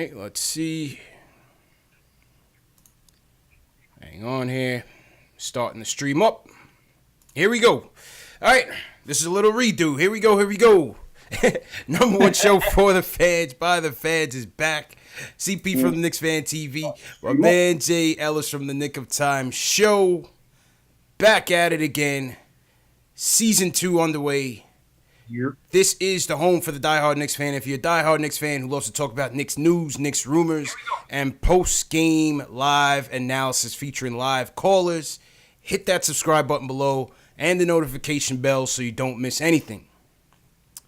right, let's see. Hang on here. Starting the stream up. Here we go. All right, this is a little redo. Here we go. Number one show for the fans, by the fans, is back. CP from the Knicks Fan TV. My man Jay Ellis from the Nick of Time show. Back at it again. Season 2 underway. Yep. This is the home for the diehard Knicks fan. If you're a diehard Knicks fan who loves to talk about Knicks news, Knicks rumors, and post-game live analysis featuring live callers, hit that subscribe button below and the notification bell so you don't miss anything.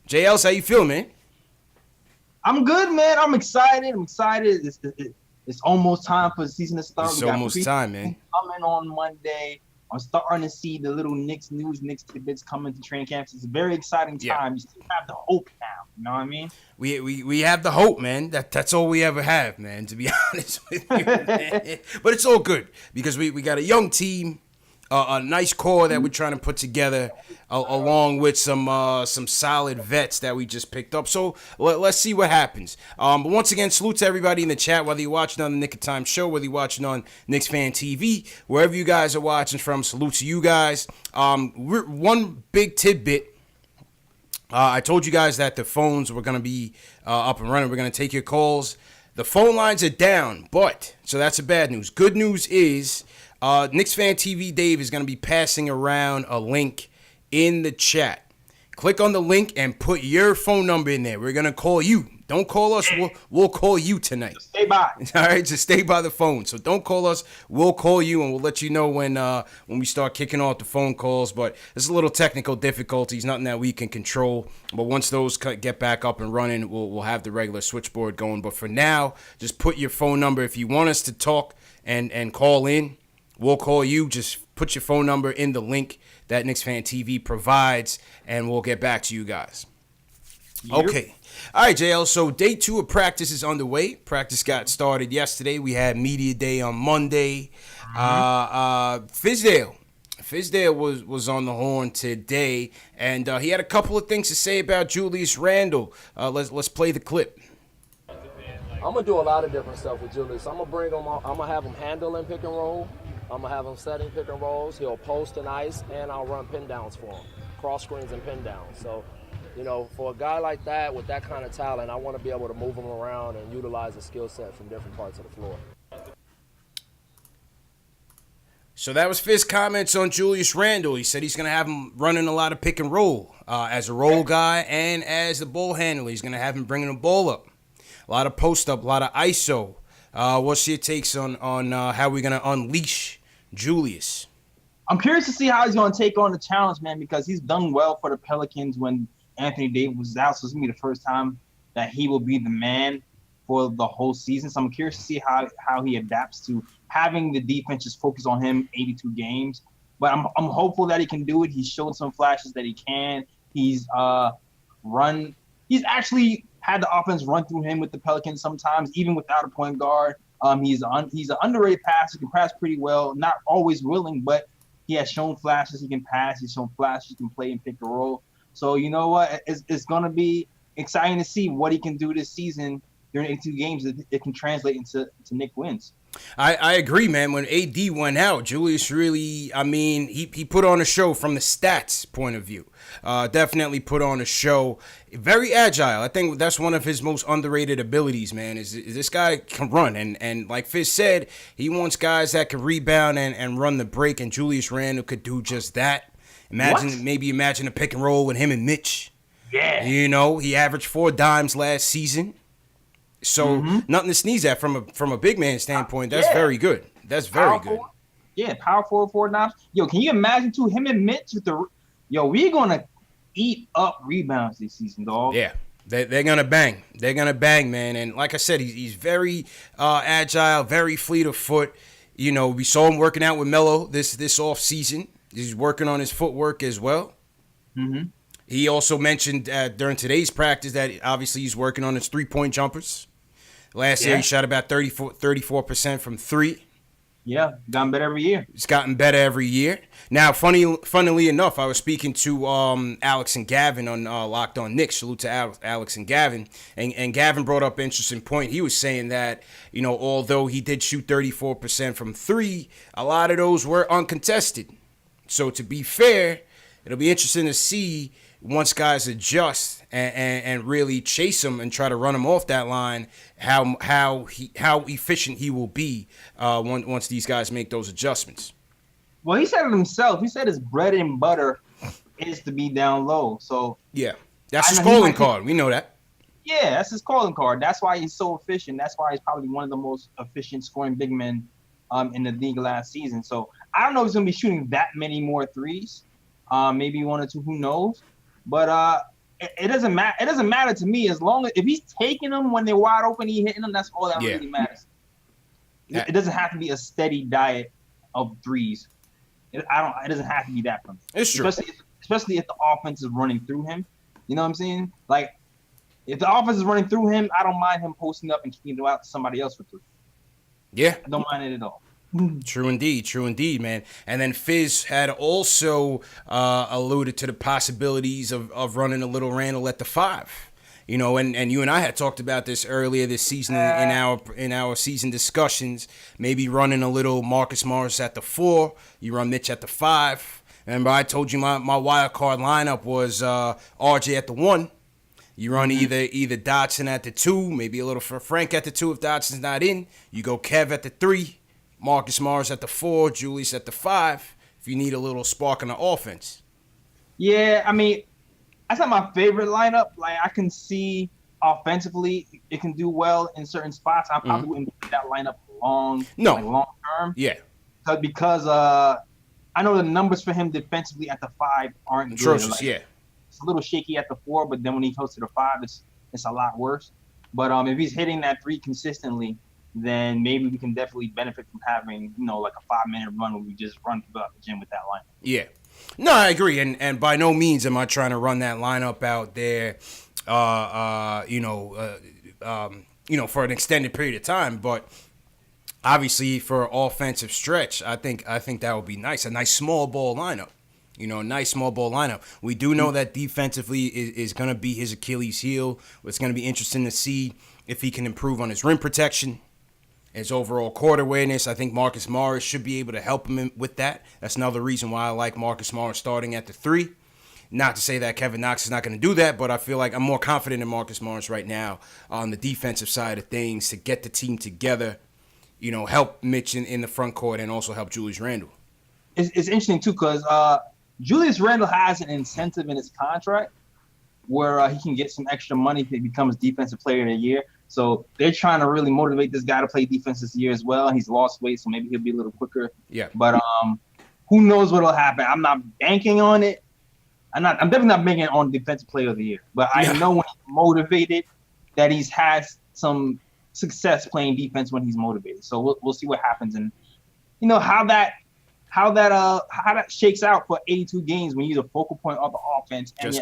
JLs, how you feeling, man? I'm good, man. I'm excited. It's almost time for the season to start. It's almost time, man. Coming on Monday. I'm starting to see the little Knicks news, Knicks tidbits coming to training camps. It's a very exciting time. Yeah. You still have the hope now. You know what I mean? We have the hope, man. That's all we ever have, man, to be honest with you, man. But it's all good because we got a young team, a nice core that we're trying to put together, along with some solid vets that we just picked up. So let's see what happens. But once again, salute to everybody in the chat, whether you're watching on the Nick of Time show, whether you're watching on Knicks Fan TV, wherever you guys are watching from, salute to you guys. One big tidbit. I told you guys that the phones were going to be up and running. We're going to take your calls. The phone lines are down, so that's the bad news. Good news is Knicks Fan TV Dave is going to be passing around a link in the chat. Click on the link and put your phone number in there. We're going to call you. Don't call us. We'll call you tonight. Just stay by. All right, just stay by the phone. So don't call us. We'll call you, and we'll let you know when we start kicking off the phone calls. But there's a little technical difficulties, nothing that we can control. But once those get back up and running, we'll have the regular switchboard going. But for now, just put your phone number. If you want us to talk and call in, we'll call you. Just put your phone number in the link that Knicks Fan TV provides, and we'll get back to you guys. Yep. Okay. All right, JL. So day 2 of practice is underway. Practice got started yesterday. We had media day on Monday. Fizdale was on the horn today, and he had a couple of things to say about Julius Randle. Let's play the clip. I'm gonna do a lot of different stuff with Julius. I'm gonna bring him. I'm gonna have him handling pick and roll. I'm gonna have him setting pick and rolls. He'll post and ice, and I'll run pin downs for him, cross screens and pin downs. So, for a guy like that with that kind of talent, I want to be able to move him around and utilize his skill set from different parts of the floor. So that was Fizz's comments on Julius Randle. He said he's going to have him running a lot of pick and roll as a roll guy and as the ball handler. He's going to have him bringing the ball up. A lot of post up, a lot of ISO. What's your takes on how we're going to unleash Julius? I'm curious to see how he's going to take on the challenge, man, because he's done well for the Pelicans when Anthony Davis was out. So it's going to be the first time that he will be the man for the whole season. So I'm curious to see how he adapts to having the defense just focus on him 82 games. But I'm hopeful that he can do it. He's shown some flashes that he can. He's actually had the offense run through him with the Pelicans sometimes, even without a point guard. He's an underrated passer. He can pass pretty well, not always willing, but he has shown flashes. He can pass. He's shown flashes. He can play and pick and roll. So you know what? It's going to be exciting to see what he can do this season during 82 games. It can translate into Knicks wins. I agree, man. When AD went out, Julius really, he put on a show from the stats point of view. Definitely put on a show. Very agile. I think that's one of his most underrated abilities, man, is this guy can run. And like Fizz said, he wants guys that can rebound and run the break, and Julius Randle could do just that. Imagine a pick and roll with him and Mitch. Yeah. He averaged 4 dimes last season. So nothing to sneeze at from a big man standpoint. That's very good. That's very good. Yeah, power forward, 4 dimes. Yo, can you imagine too him and Mitch with we're gonna eat up rebounds this season, dog. Yeah. They're gonna bang. They're gonna bang, man. And like I said, he's very agile, very fleet of foot. We saw him working out with Melo this off season. He's working on his footwork as well. Mm-hmm. He also mentioned during today's practice that obviously he's working on his 3-point jumpers. Last year he shot about 34% from 3. Yeah, gotten better every year. It's gotten better every year. Now, funnily enough, I was speaking to Alex and Gavin on Locked On Knicks. Salute to Alex and Gavin. And Gavin brought up an interesting point. He was saying that, although he did shoot 34% from three, a lot of those were uncontested. So to be fair, it'll be interesting to see once guys adjust and really chase him and try to run him off that line, how efficient he will be once these guys make those adjustments. Well, he said it himself. He said his bread and butter is to be down low. So yeah, that's his calling card. We know that. Yeah, that's his calling card. That's why he's so efficient. That's why he's probably one of the most efficient scoring big men in the league last season. So I don't know if he's going to be shooting that many more threes. Maybe one or two, who knows? But it doesn't matter. It doesn't matter to me as long as if he's taking them when they're wide open, he's hitting them. That's all that really matters. It doesn't have to be a steady diet of threes. It doesn't have to be that for him. It's true. Especially if the offense is running through him. You know what I'm saying? Like if the offense is running through him, I don't mind him posting up and kicking it out to somebody else for three. Yeah, I don't mind it at all. True indeed, man. And then Fizz had also alluded to the possibilities of running a little Randall at the 5. And you and I had talked about this earlier this season in our season discussions. Maybe running a little Marcus Morris at the 4. You run Mitch at the 5. Remember, I told you my wild card lineup was RJ at the 1. You run either Dotson at the 2, maybe a little for Frank at the 2 if Dotson's not in. You go Kev at the 3. Marcus Morris at the 4, Julius at the 5, if you need a little spark in the offense. Yeah, I mean, that's not my favorite lineup. Like, I can see offensively it can do well in certain spots. I probably wouldn't do that lineup long term. Yeah. Because I know the numbers for him defensively at the 5 aren't atrocious, good. yeah. It's a little shaky at the 4, but then when he goes to the 5, it's a lot worse. But if he's hitting that 3 consistently, then maybe we can definitely benefit from having, like a 5-minute run where we just run throughout the gym with that lineup. Yeah. No, I agree. And by no means am I trying to run that lineup out there, for an extended period of time. But obviously for offensive stretch, I think that would be nice. A nice small ball lineup. Nice small ball lineup. We do know that defensively is going to be his Achilles heel. It's going to be interesting to see if he can improve on his rim protection. His overall court awareness, I think Marcus Morris should be able to help him with that. That's another reason why I like Marcus Morris starting at the 3. Not to say that Kevin Knox is not going to do that, but I feel like I'm more confident in Marcus Morris right now on the defensive side of things to get the team together, help Mitch in the front court and also help Julius Randle. It's interesting, too, because Julius Randle has an incentive in his contract where he can get some extra money if he becomes Defensive Player of the Year. So they're trying to really motivate this guy to play defense this year as well. He's lost weight, so maybe he'll be a little quicker. Yeah. But who knows what'll happen? I'm not banking on it. I'm definitely not banking on Defensive Player of the Year. But I know when he's motivated that he's had some success playing defense when he's motivated. So we'll see what happens and how that shakes out for 82 games when you're the focal point of the offense. Just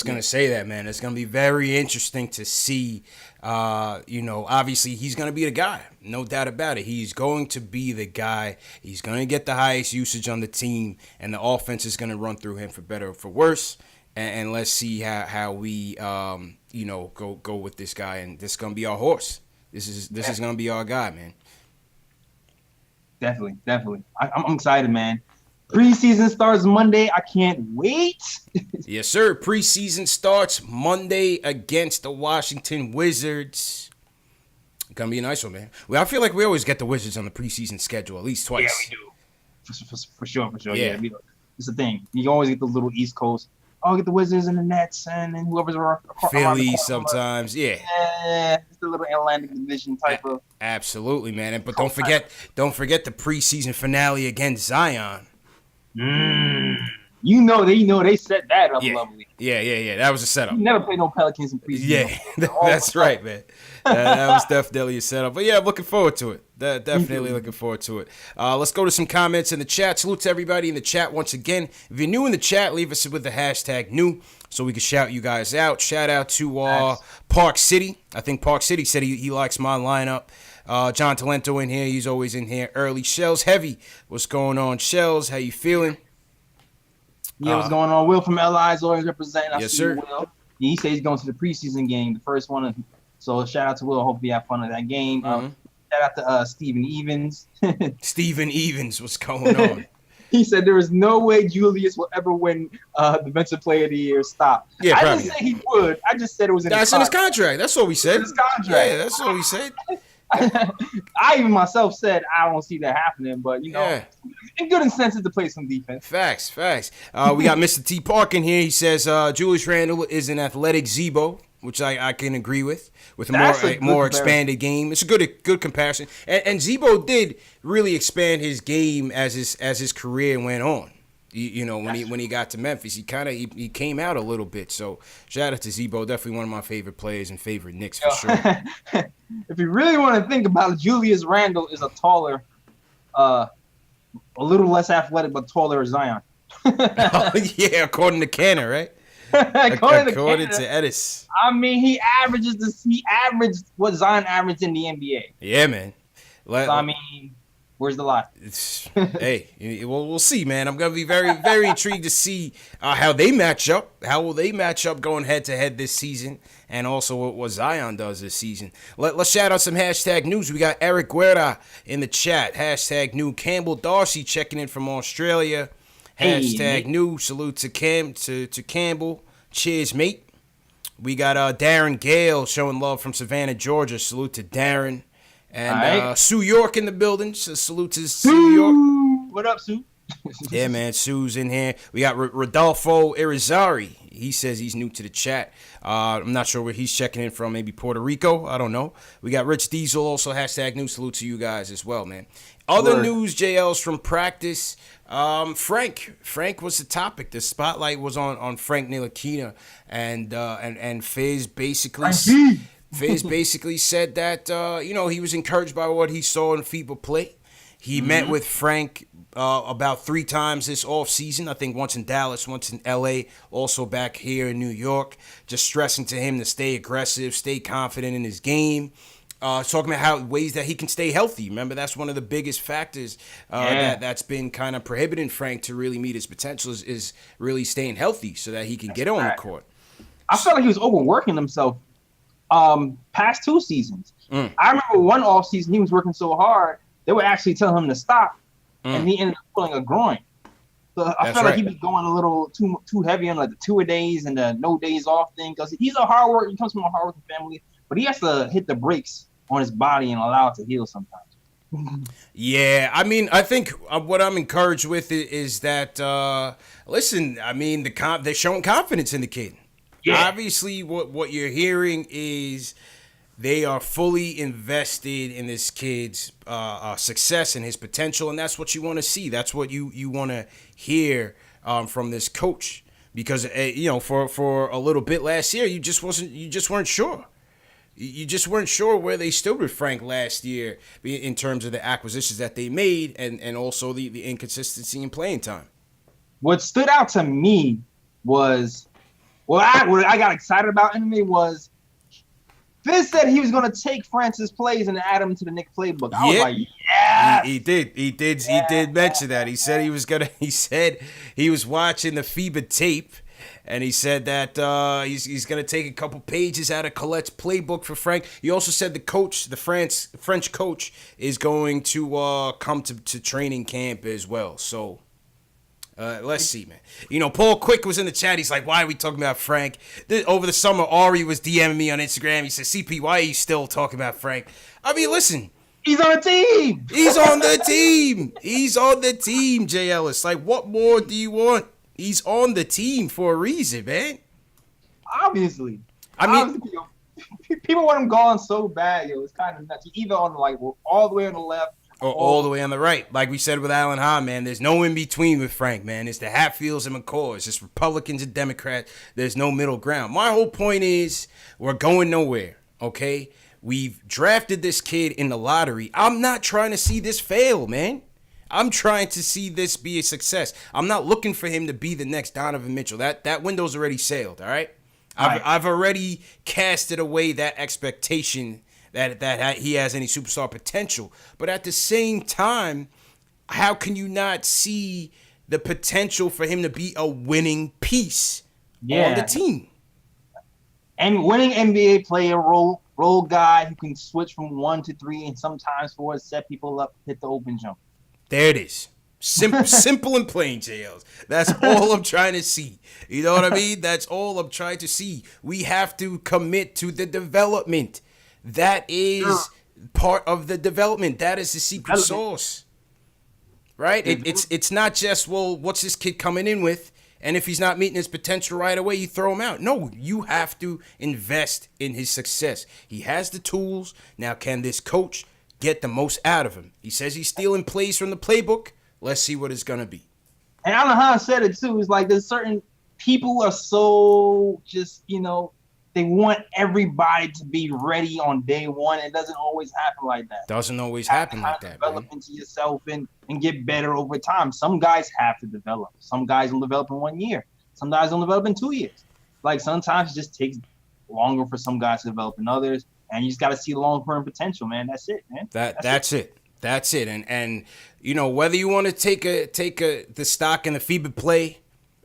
gonna say that, man. It's going to be very interesting to see. Obviously, he's going to be the guy. No doubt about it. He's going to be the guy. He's going to get the highest usage on the team, and the offense is going to run through him for better or for worse. And let's see how we, go with this guy. And this is going to be our horse. This is going to be our guy, man. Definitely. I'm excited, man. Preseason starts Monday. I can't wait. Yes, sir. Preseason starts Monday against the Washington Wizards. Gonna be a nice one, man. Well, I feel like we always get the Wizards on the preseason schedule at least twice. Yeah, we do. For sure. Yeah. It's the thing. You always get the little East Coast. Oh, get the Wizards and the Nets and whoever's around. Philly sometimes, yeah. Yeah, it's the little Atlantic Division type of. Absolutely, man. But don't forget the preseason finale against Zion. They set that up lovely. Yeah. That was a setup. You never played no Pelicans in preseason. Yeah, that's right, man. That was definitely a setup. But yeah, I'm looking forward to it. Definitely looking forward to it. Let's go to some comments in the chat. Salute to everybody in the chat once again. If you're new in the chat, leave us with the hashtag new so we can shout you guys out. Shout out to Park City. I think Park City said he likes my lineup. John Talento in here. He's always in here early. Shells Heavy. What's going on, Shells? How you feeling? Yeah, what's going on? Will from LI is always representing. Yes, sir. Will. He says he's going to the preseason game, the first one. So shout out to Will. Hope you have fun at that game. Shout out to Steven Evans. Steven Evans, what's going on? He said there is no way Julius will ever win the Defensive Player of the Year. Stop. Yeah, I probably. didn't say he would. I just said it was in his contract. That's in his contract. That's all we said. His contract. Yeah, that's all we said. I even myself said I don't see that happening, but in good incentive to play some defense. Facts. We got Mr. T Park in here. He says Julius Randle is an athletic Zebo, which I can agree with a more expanded game. It's a good comparison. And Zebo did really expand his game as his career went on. When he got to Memphis, he came out a little bit. So shout out to Zebo, definitely one of my favorite players and favorite Knicks for sure. If you really want to think about it, Julius Randle is a taller, a little less athletic, but taller Zion. Yeah, according to Canner, right? according to Edis. I mean, he averaged what Zion averaged in the NBA. Yeah, man. Where's the lie? Hey, we'll see, man. I'm gonna be very, very intrigued to see how they match up. How will they match up going head to head this season, and also what Zion does this season. Let's shout out some hashtag news. We got Eric Guerra in the chat. Hashtag new. Campbell Darcy checking in from Australia. Hashtag new. Salute to Campbell. Cheers, mate. We got Darren Gale showing love from Savannah, Georgia. Salute to Darren. And Sue York in the building. So salute to Sue York. What up, Sue? Yeah, man. Sue's in here. We got Rodolfo Irizarry. He says he's new to the chat. I'm not sure where he's checking in from. Maybe Puerto Rico. I don't know. We got Rich Diesel also. Hashtag new. Salute to you guys as well, man. Other news, JL's from practice. Frank was the topic. The spotlight was on Frank Ntilikina, and Fizz basically said that he was encouraged by what he saw in FIBA play. He met with Frank about 3 times this offseason. I think once in Dallas, once in LA, also back here in New York. Just stressing to him to stay aggressive, stay confident in his game. Talking about ways that he can stay healthy. Remember, that's one of the biggest factors that's been kind of prohibiting Frank to really meet his potential is really staying healthy so that he can get on the court. I felt like he was overworking himself past 2 seasons. I remember one off season he was working so hard they were actually telling him to stop, and he ended up pulling a groin. So I felt like he was going a little too heavy on like the 2-a-days and the no days off thing because he's a hard worker. He comes from a hard working family, but he has to hit the brakes on his body and allow it to heal sometimes. Yeah, I mean, I think what I'm encouraged with is that listen, I mean, they're showing confidence in the kid. Yeah. Obviously, what you're hearing is they are fully invested in this kid's success and his potential, and that's what you want to see. That's what you want to hear from this coach, because for a little bit last year, you just weren't sure. You just weren't sure where they stood with Frank last year in terms of the acquisitions that they made and also the inconsistency in playing time. What stood out to me was, what I got excited about in me was Fizz said he was going to take Francis plays and add them to the Knicks playbook. I was like, yes! He did mention that. He said he was watching the FIBA tape. And he said that he's going to take a couple pages out of Colette's playbook for Frank. He also said the French coach, is going to come to training camp as well. So let's see, man. Paul Quick was in the chat. He's like, why are we talking about Frank? Over the summer, Ari was DMing me on Instagram. He said, CP, why are you still talking about Frank? I mean, listen. He's on the team. He's on the team. He's on the team, Jay Ellis. Like, what more do you want? He's on the team for a reason, man. Obviously. I mean, people want him gone so bad, it's kind of nuts. Either on all the way on the left or all the way on the right. Like we said with Alan Hahn, man, there's no in between with Frank, man. It's the Hatfields and McCaws. It's Republicans and Democrats. There's no middle ground. My whole point is we're going nowhere, okay? We've drafted this kid in the lottery. I'm not trying to see this fail, man. I'm trying to see this be a success. I'm not looking for him to be the next Donovan Mitchell. That window's already sailed, all right? I've already casted away that expectation that he has any superstar potential. But at the same time, how can you not see the potential for him to be a winning piece on the team? And winning NBA player, role guy who can switch from 1 to 3 and sometimes 4, set people up, hit the open jump. There it is. Simple and plain, JLs. That's all I'm trying to see. You know what I mean? That's all I'm trying to see. We have to commit to the development. That is part of the development. That is the secret sauce. Right? It's not just, well, what's this kid coming in with? And if he's not meeting his potential right away, you throw him out. No, you have to invest in his success. He has the tools. Now, can this coach get the most out of him? He says he's stealing plays from the playbook. Let's see what it's going to be. And Alan Hahn said it too. It's like there's certain people who are so just, they want everybody to be ready on day one. It doesn't always happen like that. Doesn't always happen like that, develop into yourself and get better over time. Some guys have to develop. Some guys will develop in 1 year. Some guys will develop in 2 years. Like sometimes it just takes longer for some guys to develop than others. And you just got to see the long-term potential, man. That's it, man. That's it. That's it. And whether you want to take the stock in the FIBA play,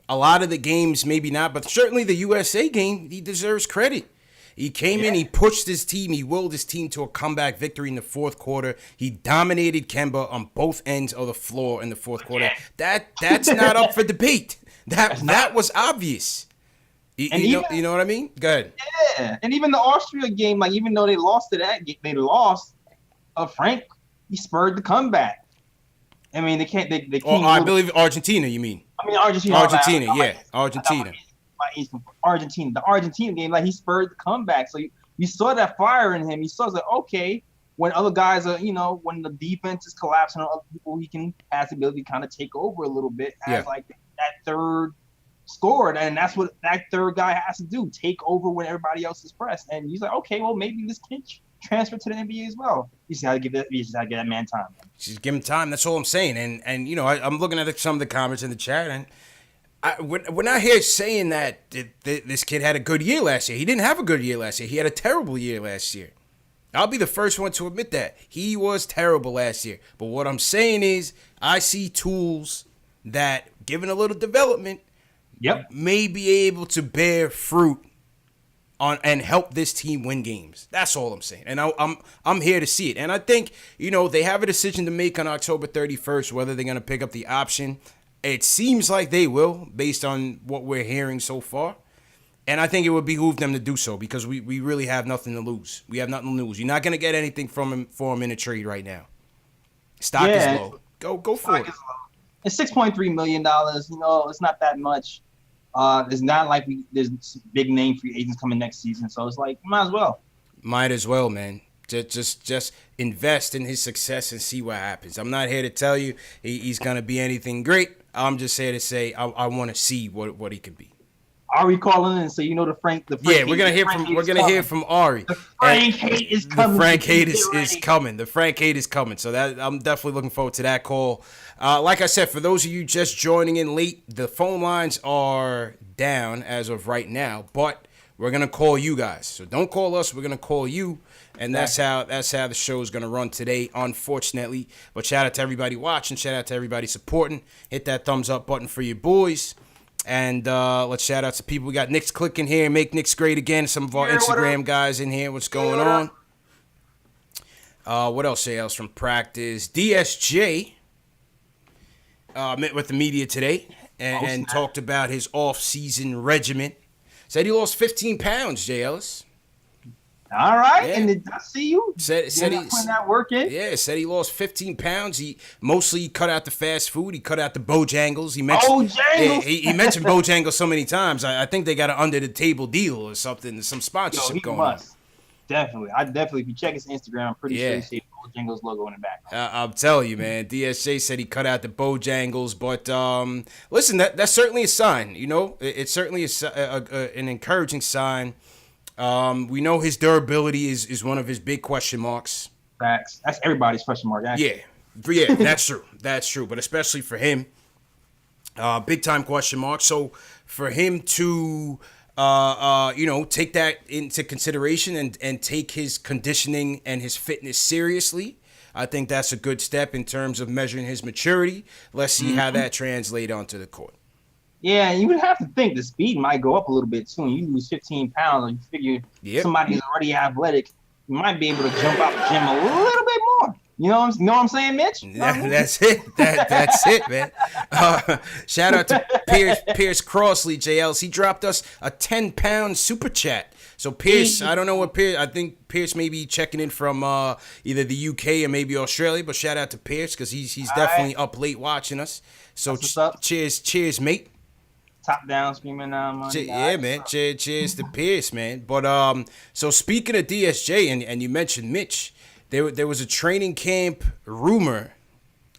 a lot of the games maybe not, but certainly the USA game, he deserves credit. He came in, he pushed his team, he willed his team to a comeback victory in the fourth quarter. He dominated Kemba on both ends of the floor in the fourth quarter. That's not up for debate. That was obvious. You know what I mean? Go ahead. Yeah, and even the Austria game, like even though they lost to that game, Frank, he spurred the comeback. I mean, they can't. They can't. I believe Argentina. You mean? I mean Argentina. Argentina. Argentina. The Argentina game, like he spurred the comeback. So you saw that fire in him. You saw like, okay, when other guys are, when the defense is collapsing on other people, he can has the ability to kind of take over a little bit as like that third scorer, and that's what that third guy has to do: take over when everybody else is pressed. And he's like, okay, well maybe this can transfer to the NBA as well. You just gotta give that man time. Just give him time. That's all I'm saying. And I'm looking at some of the comments in the chat, and we're not here saying that this kid had a good year last year. He didn't have a good year last year. He had a terrible year last year. I'll be the first one to admit that. He was terrible last year. But what I'm saying is I see tools that, given a little development, may be able to bear fruit and help this team win games. That's all I'm saying. And I'm here to see it. And I think, they have a decision to make on October 31st, whether they're going to pick up the option. It seems like they will, based on what we're hearing so far. And I think it would behoove them to do so because we really have nothing to lose. We have nothing to lose. You're not going to get anything for him in a trade right now. Stock is low. Go for it. It's $6.3 million. It's not that much. It's not like there's big name free agents coming next season. So it's like, might as well. Might as well, man. Just invest in his success and see what happens. I'm not here to tell you he's going to be anything great. I'm just here to say I want to see what he can be. Ari calling in, so the Frank. Yeah, we're gonna hear from Ari. The Frank hate is coming. The Frank hate is coming. The Frank hate is coming. So that I'm definitely looking forward to that call. Like I said, for those of you just joining in late, the phone lines are down as of right now, but we're gonna call you guys. So don't call us. We're gonna call you, and that's how the show is gonna run today. Unfortunately, but shout out to everybody watching. Shout out to everybody supporting. Hit that thumbs up button for your boys. And let's shout out to people. We got Knicks clicking here. Make Knicks great again. Some of our Instagram guys in here. What's going on? What else? Else from practice? DSJ met with the media today and talked about his off-season regimen. Said he lost 15 pounds, Jay Ellis. All right, and I see you. Said putting that work in. Yeah, said he lost 15 pounds. He mostly cut out the fast food. He cut out the Bojangles. He mentioned he mentioned Bojangles so many times. I think they got an under the table deal or something. Some sponsorship going on. Definitely, if you check his Instagram, I'm pretty sure you see the Bojangles logo in the back. I'm telling you, man. DSJ said he cut out the Bojangles, but listen, that's certainly a sign. It's certainly an encouraging sign. We know his durability is one of his big question marks. Facts. That's everybody's question mark, actually. Yeah, that's true. That's true. But especially for him, big time question mark. So for him to take that into consideration and take his conditioning and his fitness seriously. I think that's a good step in terms of measuring his maturity. Let's see how that translates onto the court. Yeah, you would have to think the speed might go up a little bit too. You lose 15 pounds, and you figure somebody who's already athletic, you might be able to jump out the gym a little bit more. You know what I'm saying, Mitch? That's it. That's it, man. Shout out to Pierce Crossley, JLs. He dropped us a 10-pound super chat. So Pierce, I don't know what Pierce. I think Pierce may be checking in from either the UK or maybe Australia. But shout out to Pierce because he's definitely up late watching us. So cheers, mate. Top down, screaming money. Yeah, man. Cheers to Pierce, man. But so speaking of DSJ, and you mentioned Mitch, there was a training camp rumor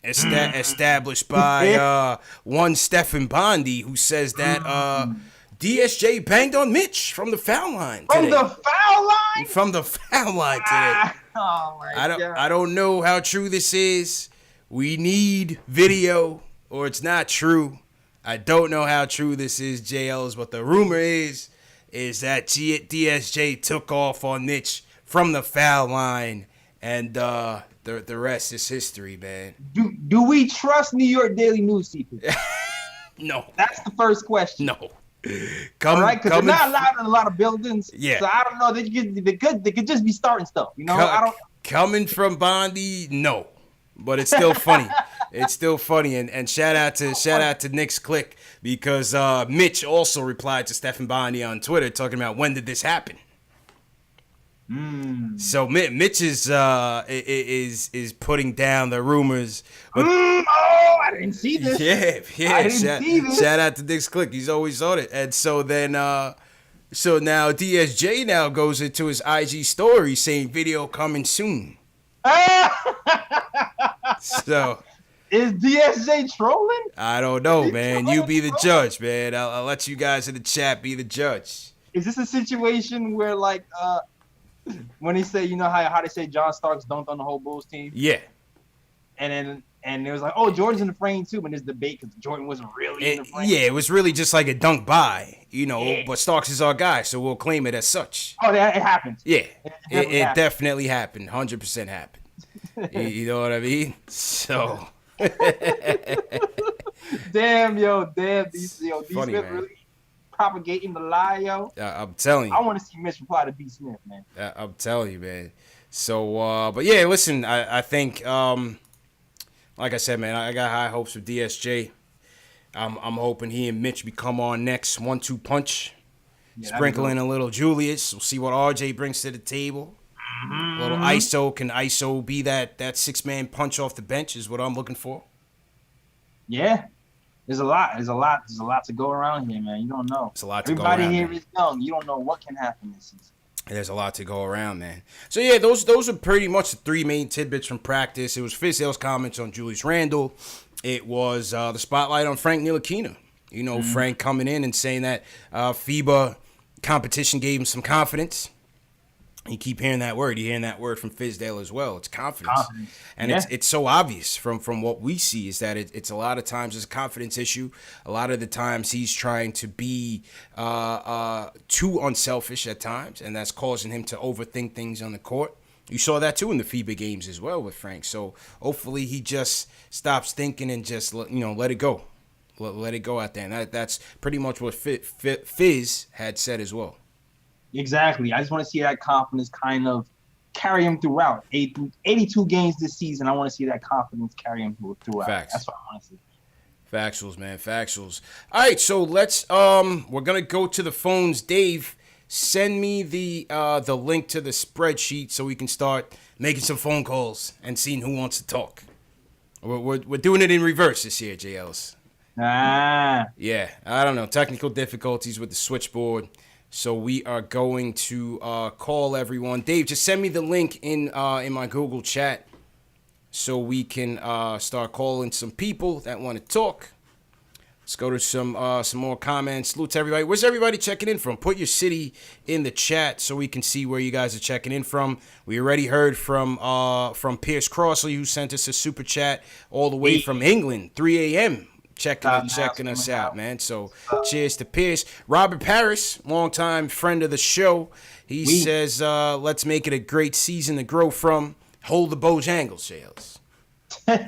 established by one Stephen Bondi, who says that DSJ banged on Mitch from the foul line today. From the foul line today. Oh my God. I don't know how true this is. We need video, or it's not true. I don't know how true this is, JLs, but the rumor is that DSJ took off on Mitch from the foul line, and the rest is history, man. Do we trust New York Daily News people? No. That's the first question. No. All right, because they're not allowed in a lot of buildings. Yeah. So I don't know. They could just be starting stuff. You know, coming from Bondi, no. But it's still funny. It's still funny, and shout out to Knicks Click because Mitch also replied to Stephen Bondi on Twitter talking about when did this happen. So Mitch is putting down the rumors. But, I didn't see this. Yeah. I didn't see this. Shout out to Knicks Click. He's always on it, and so then so now DSJ now goes into his IG story saying video coming soon. So. Is DSJ trolling? I don't know, man. You be the judge, man. I'll let you guys in the chat be the judge. Is this a situation where, like, when they say, you know how they say John Starks dunked on the whole Bulls team? Yeah. And it was like, oh, Jordan's in the frame too, but there's debate because Jordan wasn't really in the frame. Yeah, it was really just like a dunk by, but Starks is our guy, so we'll claim it as such. Oh, it happens. Yeah, it definitely happened. 100% happened. You know what I mean? So. Damn, these Funny, Smith man. really propagating the lie, yo. I'm telling you. I want to see Mitch reply to B. Smith, man. I'm telling you, man. So, but yeah, listen, I think, like I said, man, I got high hopes for DSJ. I'm hoping he and Mitch become our next 1-2 punch. Yeah, Sprinkle in a little Julius. We'll see what RJ brings to the table. A little ISO. Can ISO be that 6-man punch off the bench is what I'm looking for. Yeah. There's a lot to go around here, man. You don't know. It's a lot to Everybody go around. here is young. You don't know what can happen this season. There's a lot to go around, man. So yeah, those are pretty much the three main tidbits from practice. It was Fizdale's comments on Julius Randle. It was the spotlight on Frank Ntilikina. You know, Frank coming in and saying that FIBA competition gave him some confidence. You keep hearing that word. You're hearing that word from Fizdale as well. It's confidence. And it's so obvious from what we see is that it's a lot of times it's a confidence issue. A lot of the times he's trying to be too unselfish at times, and that's causing him to overthink things on the court. You saw that too in the FIBA games as well with Frank. So hopefully he just stops thinking and just let it go. Let it go out there. And that's pretty much what Fizz had said as well. Exactly. I just want to see that confidence kind of carry him throughout. 82 games this season. I want to see that confidence carry him throughout. Facts. That's what I want to see. Factuals, man. Factuals. All right, so let's we're gonna go to the phones. Dave, send me the link to the spreadsheet so we can start making some phone calls and seeing who wants to talk. We're doing it in reverse this year, JLs. Yeah, I don't know. Technical difficulties with the switchboard. So we are going to call everyone. Dave, just send me the link in my Google chat so we can start calling some people that want to talk. Let's go to some more comments. Salute to everybody. Where's everybody checking in from? Put your city in the chat so we can see where you guys are checking in from. We already heard from Pierce Crossley, who sent us a super chat all the way from England, 3 a.m. checking us out, man. So cheers to Pierce. Robert Parrish, longtime friend of the show. He says, let's make it a great season to grow from. Hold the Bojangles, sales. Hold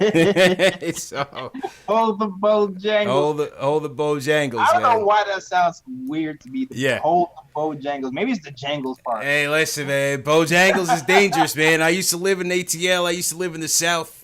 the Bojangles. Hold the Bojangles. I don't know why that sounds weird to me. Yeah. Hold the Bojangles. Maybe it's the Jangles part. Hey, listen, man. Bojangles is dangerous, man. I used to live in ATL. I used to live in the South.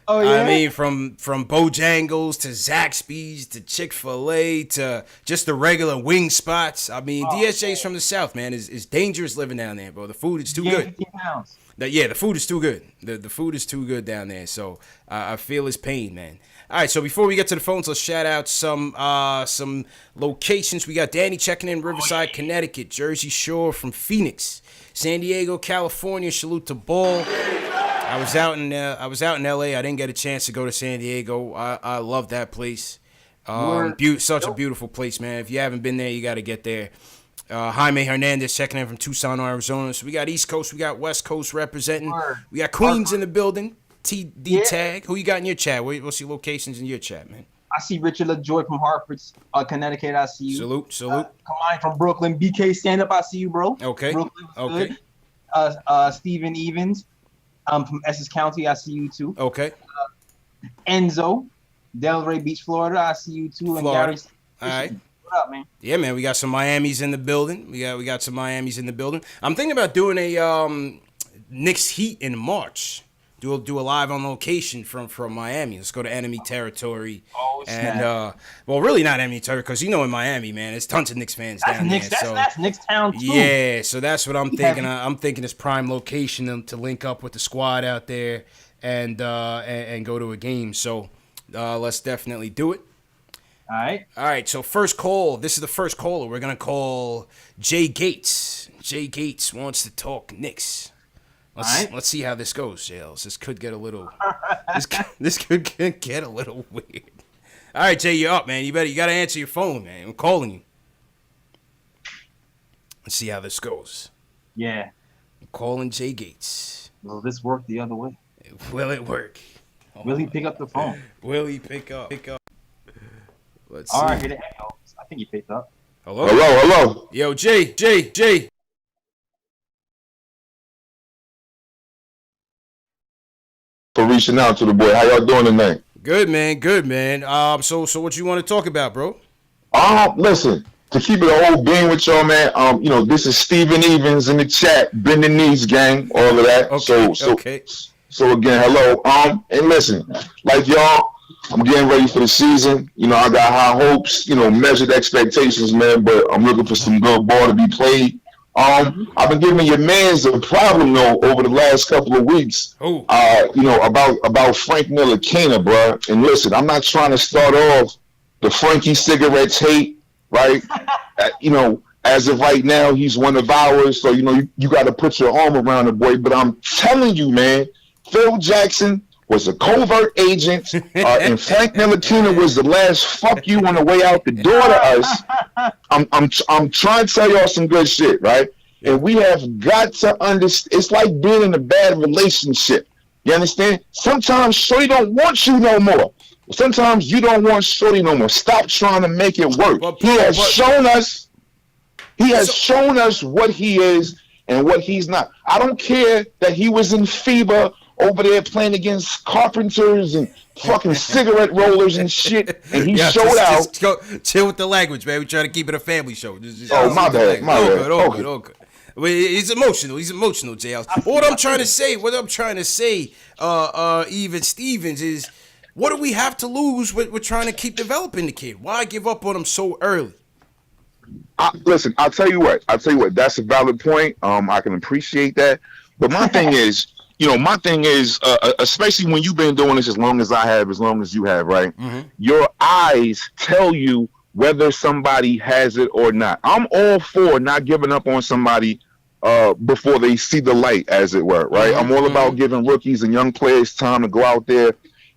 Oh, yeah? I mean, from Bojangles to Zaxby's to Chick-fil-A to just the regular wing spots. I mean, DSJ's from the South, man. It's dangerous living down there, bro. The food is too good. 15 pounds. The food is too good. The food is too good down there. So I feel his pain, man. All right, so before we get to the phones, let's shout out some locations. We got Danny checking in Riverside, Connecticut, Jersey Shore from Phoenix, San Diego, California. Salute to Ball. I was out in LA. I didn't get a chance to go to San Diego. I love that place. Such a beautiful place, man. If you haven't been there, you got to get there. Jaime Hernandez checking in from Tucson, Arizona. So we got East Coast, we got West Coast representing. We got Queens in the building. TD Tag. Who you got in your chat? What's your locations in your chat, man? I see Richard LaJoy from Hartford, Connecticut. I see you. Salute. Kamani from Brooklyn. BK Stand Up. I see you, bro. Okay. Brooklyn was good. Steven Evans from Essex County. I see you too. Okay. Enzo, Delray Beach, Florida. I see you too. Florida. And Gary. All right. What up, man? Yeah, man. We got some Miamis in the building. We got some Miamis in the building. I'm thinking about doing a Knicks Heat in March. Do a live on location from Miami. Let's go to enemy territory. Oh, snap. And well, really not enemy territory, because in Miami, man, there's tons of Knicks fans down there. That's Knicks town too. Yeah, so that's what I'm thinking. I'm thinking it's prime location to link up with the squad out there and go to a game. So let's definitely do it. All right. So first call. This is the first caller. We're gonna call Jay Gates. Jay Gates wants to talk Knicks. Let's see how this goes, Sales. This could get a little this could get a little weird. All right, Jay, you're up, man. You got to answer your phone, man. I'm calling you. Let's see how this goes. Yeah. I'm calling Jay Gates. Will this work the other way? Will it work? Will he pick up the phone? Will he pick up? Let's see. All right, here the echo. I think he picked up. Hello. Yo, Jay. For reaching out to the boy. How y'all doing tonight? Good, man. So what you want to talk about, bro? Listen, to keep it a whole being with y'all, man. This is Steven Evans in the chat, bend the knees, gang, all of that. Okay. So again, hello. And listen, like y'all, I'm getting ready for the season. I got high hopes, measured expectations, man. But I'm looking for some good ball to be played. I've been giving your mans a problem though over the last couple of weeks. About Frank Ntilikina, bro. And listen, I'm not trying to start off the Frankie cigarettes hate, right? As of right now, he's one of ours. So you got to put your arm around the boy. But I'm telling you, man, Phil Jackson was a covert agent, and Frank Ntilikina was the last fuck you on the way out the door to us. I'm trying to tell y'all some good shit, right? And we have got to understand. It's like being in a bad relationship. You understand? Sometimes Shorty don't want you no more. Sometimes you don't want Shorty no more. Stop trying to make it work. He has shown us. He has shown us what he is and what he's not. I don't care that he was in FIBA over there playing against carpenters and fucking cigarette rollers and shit, and he showed out. Just go, chill with the language, man. We try to keep it a family show. My bad. All good. He's emotional, JL. What I'm trying to say, even Stevens, is what do we have to lose with trying to keep developing the kid? Why give up on him so early? Listen, I'll tell you what. That's a valid point. I can appreciate that. But my thing is, especially when you've been doing this as long as I have, as long as you have, right? Mm-hmm. Your eyes tell you whether somebody has it or not. I'm all for not giving up on somebody before they see the light, as it were, right? Mm-hmm. I'm all about giving rookies and young players time to go out there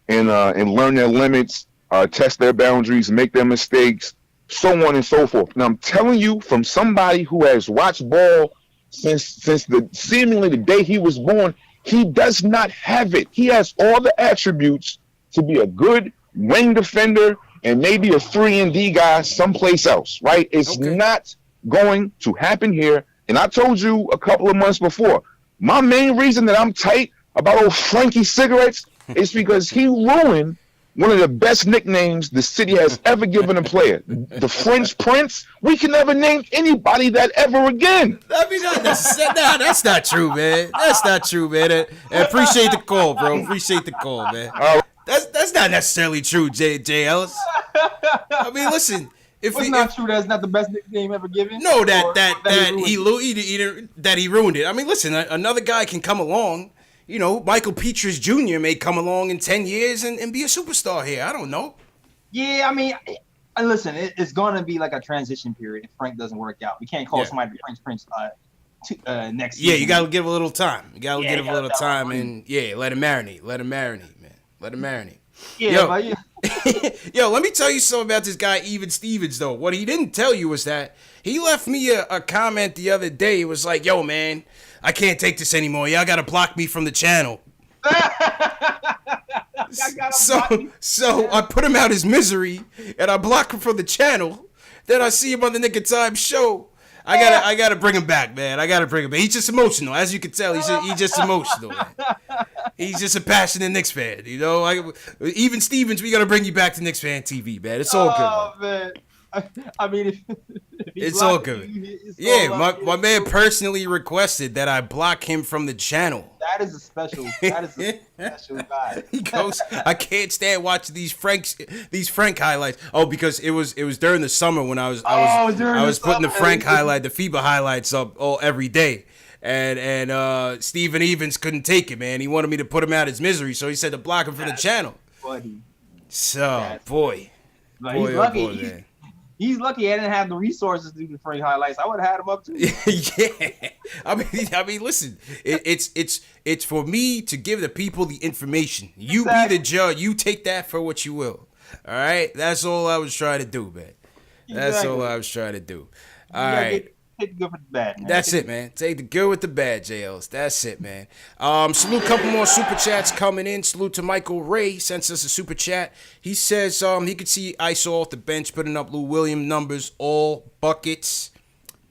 and learn their limits, test their boundaries, make their mistakes, so on and so forth. Now, I'm telling you, from somebody who has watched ball since seemingly the day he was born, he does not have it. He has all the attributes to be a good wing defender and maybe a 3-and-D guy someplace else, right? It's Okay. not going to happen here. And I told you a couple of months before, my main reason that I'm tight about old Frankie cigarettes is because he ruined one of the best nicknames the city has ever given a player. The French Prince. We can never name anybody that ever again. I mean, that's not true, man. That's not true, man. And appreciate the call, bro. Appreciate the call, man. That's not necessarily true, J. Ellis. I mean, listen. It's not true. That's not the best nickname ever given. No, that he ruined it. I mean, listen. Another guy can come along. You know, Michael Petrus Jr. may come along in 10 years and be a superstar here. I don't know. Yeah, I mean, listen, it's going to be like a transition period if Frank doesn't work out. We can't call somebody the French Prince next season. Yeah, you got to give a little time. You got to give a little time and, let him marinate. Let him marinate, man. Let him marinate. Yeah, Yo, let me tell you something about this guy, Even Stevens, though. What he didn't tell you was that he left me a comment the other day. It was like, yo, man, I can't take this anymore. Y'all got to block me from the channel. So I put him out his misery, and I block him from the channel. Then I see him on the Nick of Time show. I gotta bring him back, man. I gotta bring him back. He's just emotional, as you can tell. He's just emotional, man. He's just a passionate Knicks fan, you know. Even Stevens, we gotta bring you back to Knicks Fan TV, man. It's all good, man. I mean, if it's all good. My man personally requested that I block him from the channel. That is a special guy. He goes, I can't stand watching these Frank highlights. Oh, because it was during the summer when I was putting the Frank highlight, the FIBA highlights up every day. And Steven Evans couldn't take it, man. He wanted me to put him out of his misery, so he said to block him from the channel. Buddy. So, boy. He's lucky. He's lucky I didn't have the resources to do the Frank highlights. I would have had him up too. Yeah, I mean, listen. It's for me to give the people the information. You be the judge. You take that for what you will. All right, that's all I was trying to do, man. That's all I was trying to do. All right. Take the good with the bad, man. That's it, man. Take the good with the bad, JLs. That's it, man. Salute a couple more super chats coming in. Salute to Michael Ray. Sends us a super chat. He says he could see ISO off the bench putting up Lou Williams numbers, all buckets.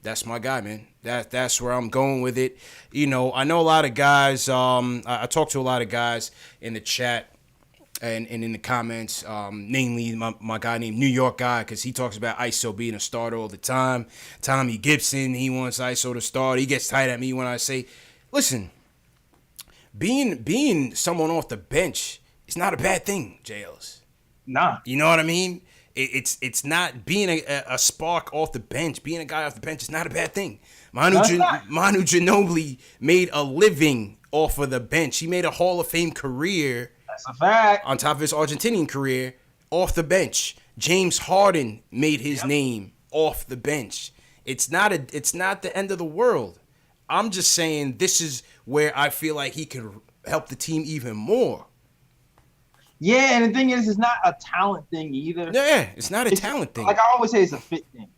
That's my guy, man. That's where I'm going with it. You know, I know a lot of guys. I talked to a lot of guys in the chat and in the comments, namely my guy named New York Guy, because he talks about ISO being a starter all the time. Tommy Gibson, he wants ISO to start. He gets tight at me when I say, listen, being someone off the bench is not a bad thing, JLs. Nah. You know what I mean? It's not being a spark off the bench. Being a guy off the bench is not a bad thing. Manu Ginobili made a living off of the bench. He made a Hall of Fame career. That's a fact. On top of his Argentinian career, off the bench. James Harden made his name off the bench. It's not the end of the world. I'm just saying this is where I feel like he can help the team even more. Yeah, and the thing is, it's not a talent thing either. Yeah, it's not a talent thing. Like I always say, it's a fit thing.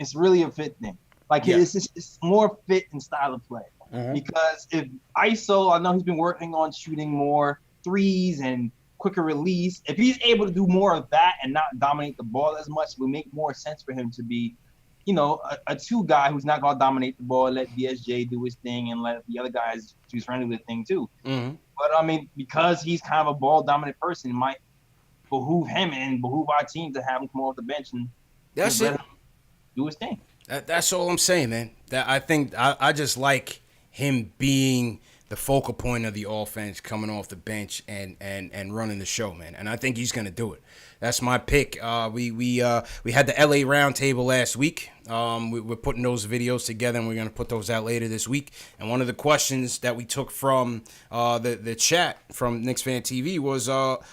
It's really a fit thing. Like it's more fit and style of play. Mm-hmm. Because if ISO, I know he's been working on shooting more threes and quicker release. If he's able to do more of that and not dominate the ball as much, it would make more sense for him to be, you know, a two guy who's not going to dominate the ball, let BSJ do his thing and let the other guys do friendly with the thing too. Mm-hmm. But I mean, because he's kind of a ball dominant person, it might behoove him and behoove our team to have him come off the bench and that's it. Do his thing. That's all I'm saying, man. That I think I just like him being the focal point of the offense, coming off the bench and running the show, man. And I think he's gonna do it. That's my pick. We had the LA roundtable last week. We're putting those videos together, and we're gonna put those out later this week. And one of the questions that we took from the chat from Knicks Fan TV was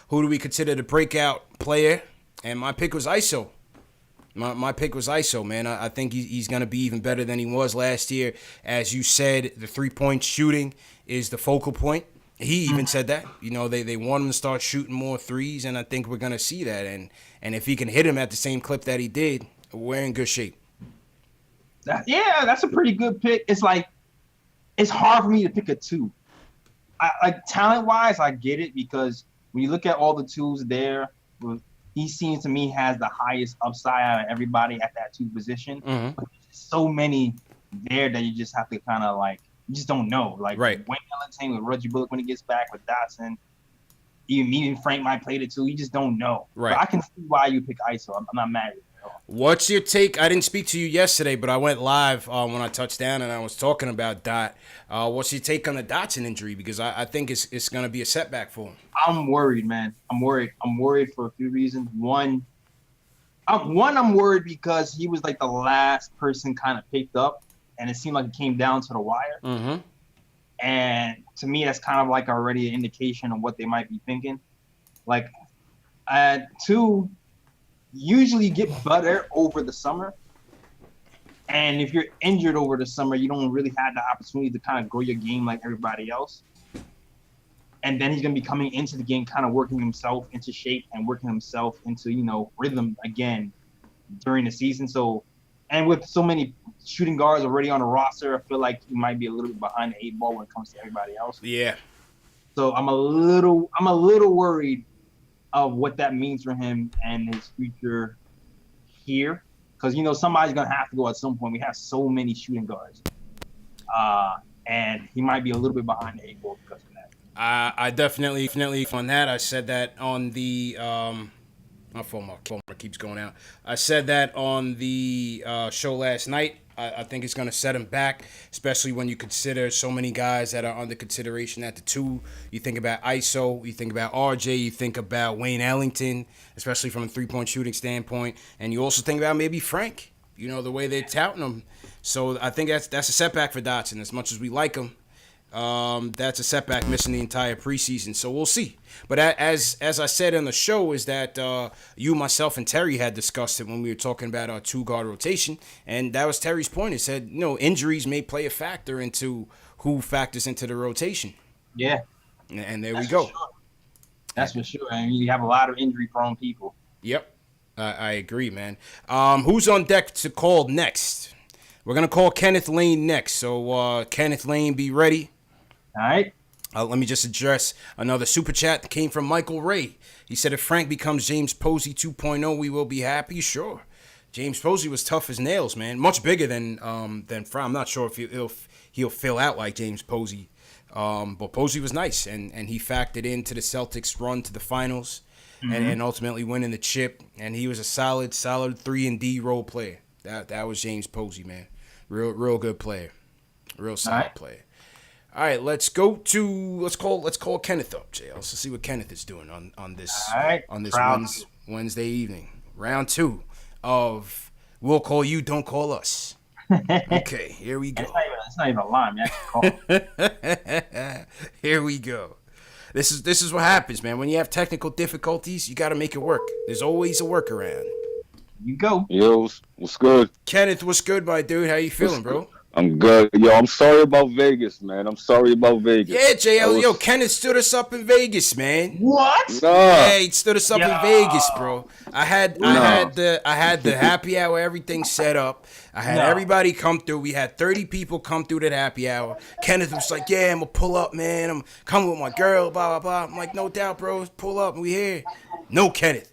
who do we consider the breakout player? And my pick was ISO. My pick was ISO, man. I think he's going to be even better than he was last year. As you said, the three-point shooting is the focal point. He even said that. You know, they want him to start shooting more threes, and I think we're going to see that. And if he can hit him at the same clip that he did, we're in good shape. Yeah, that's a pretty good pick. It's like, it's hard for me to pick a two. Like talent-wise, I get it, because when you look at all the twos there with he seems to me has the highest upside out of everybody at that 2 position. Mm-hmm. But there's so many there that you just have to kind of like, you just don't know. Like Right. Wayne Ellington with Reggie Bullock when he gets back with Dotson. Even Frank might play it too. You just don't know. Right. But I can see why you pick ISO. I'm not mad at you at all. What's your take? I didn't speak to you yesterday, but I went live when I touched down and I was talking about Dot. What's your take on the Dotson injury? Because I think it's going to be a setback for him. I'm worried, man. I'm worried. I'm worried for a few reasons. One, I'm worried because he was like the last person kind of picked up, and it seemed like it came down to the wire. Mm-hmm. And to me, that's kind of like already an indication of what they might be thinking. Like, 2, usually get better over the summer. And if you're injured over the summer, you don't really have the opportunity to kind of grow your game like everybody else. And then he's going to be coming into the game, kind of working himself into shape and working himself into, rhythm again during the season. So, and with so many shooting guards already on the roster, I feel like he might be a little bit behind the 8 ball when it comes to everybody else. Yeah. So I'm a little worried of what that means for him and his future here. Because, somebody's going to have to go at some point. We have so many shooting guards. And he might be a little bit behind the 8 ball because of that. I definitely on that. I said that on the my phone keeps going out. I said that on the show last night. I think it's going to set him back, especially when you consider so many guys that are under consideration at the 2. You think about ISO, you think about RJ, you think about Wayne Ellington, especially from a 3-point shooting standpoint, and you also think about maybe Frank. The way they're touting him. So I think that's a setback for Dotson. As much as we like him, that's a setback, missing the entire preseason. So we'll see. But as I said in the show, is that you, myself, and Terry had discussed it when we were talking about our 2-guard rotation, and that was Terry's point. He said, injuries may play a factor into who factors into the rotation. Yeah. And there we go. Sure. That's for sure. I mean, you have a lot of injury-prone people. Yep. I agree, man. Who's on deck to call next? We're going to call Kenneth Lane next. So, Kenneth Lane, be ready. All right. Let me just address another super chat that came from Michael Ray. He said, if Frank becomes James Posey 2.0, we will be happy. Sure. James Posey was tough as nails, man. Much bigger than Frank. I'm not sure if he'll fill out like James Posey. But Posey was nice, and he factored into the Celtics' run to the finals and ultimately winning the chip. And he was a solid 3-and-D role player. That was James Posey, man. Real good player. Real solid player. All right, let's call Kenneth up, JL. Let's see what Kenneth is doing on this Wednesday evening. Round 2 of We'll Call You, Don't Call Us. Okay, here we go. It's not even a line, man. Here we go. This is what happens, man. When you have technical difficulties, you got to make it work. There's always a workaround. You go. Yo, what's good? Kenneth, what's good, my dude? How you feeling, bro? I'm good. Yo, I'm sorry about Vegas, man. I'm sorry about Vegas. Yeah, JL. Kenneth stood us up in Vegas, man. What? Nah. Yeah, he stood us up in Vegas, bro. I had the happy hour, everything set up. I had everybody come through. We had 30 people come through that happy hour. Kenneth was like, yeah, I'm going to pull up, man. I'm coming with my girl, blah, blah, blah. I'm like, no doubt, bro. Pull up. We here. No, Kenneth.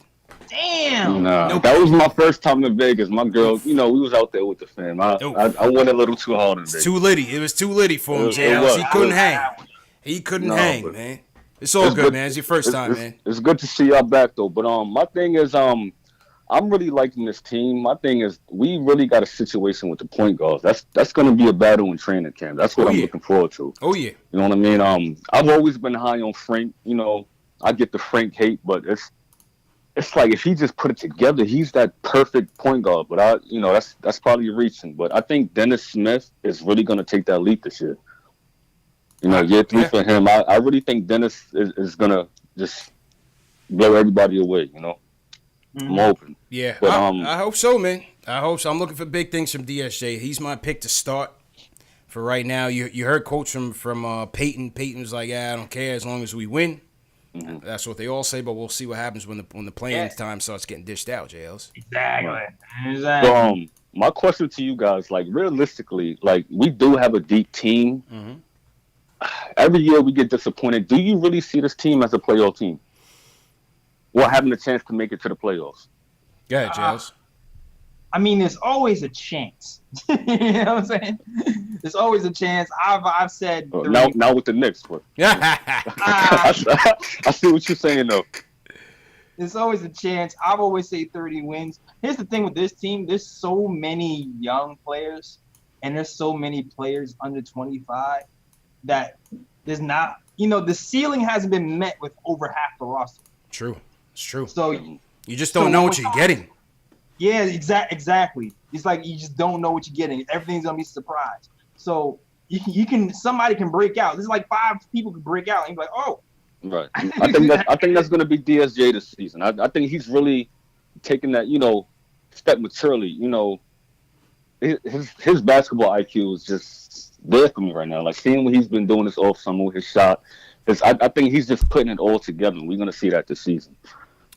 Damn. Nah, that was my first time in Vegas. My girl, we was out there with the fam. I went a little too hard in Vegas. Too litty. It was too litty for him, JL. He couldn't hang. He couldn't hang, man. It's all good, man. It's your first time, man. It's good to see y'all back, though. But my thing is, I'm really liking this team. My thing is, we really got a situation with the point guards. That's going to be a battle in training camp. That's what I'm looking forward to. Oh, yeah. You know what I mean? I've always been high on Frank. I get the Frank hate, but it's like if he just put it together, he's that perfect point guard. But that's probably reaching. But I think Dennis Smith is really going to take that leap this year. Year 3 for him. I really think Dennis is going to just blow everybody away. I'm hoping. Yeah, but, I hope so, man. I hope so. I'm looking for big things from DSJ. He's my pick to start for right now. You heard quotes from Peyton. Peyton was like, I don't care as long as we win. Mm-hmm. That's what they all say, but we'll see what happens when the playing time starts getting dished out, JLs. Exactly. So, my question to you guys, like, realistically, like, we do have a deep team. Mm-hmm. Every year we get disappointed. Do you really see this team as a playoff team? or having a chance to make it to the playoffs? Go ahead, Jails. I mean, there's always a chance. You know what I'm saying? There's always a chance. I've said now with the Knicks, but I see what you're saying though. There's always a chance. I've always say 30 wins. Here's the thing with this team: there's so many young players, and there's so many players under 25 that there's not. The ceiling hasn't been met with over half the roster. True, it's true. So you just don't know what you're getting. Yeah, exactly. It's like you just don't know what you're getting. Everything's gonna be a surprise. So somebody can break out. There's like 5 people can break out, and you're like, oh. Right. I think that's gonna be DSJ this season. I think he's really taking that step maturely. His basketball IQ is just there for me right now. Like seeing what he's been doing this off summer with his shot. I think he's just putting it all together. We're gonna see that this season.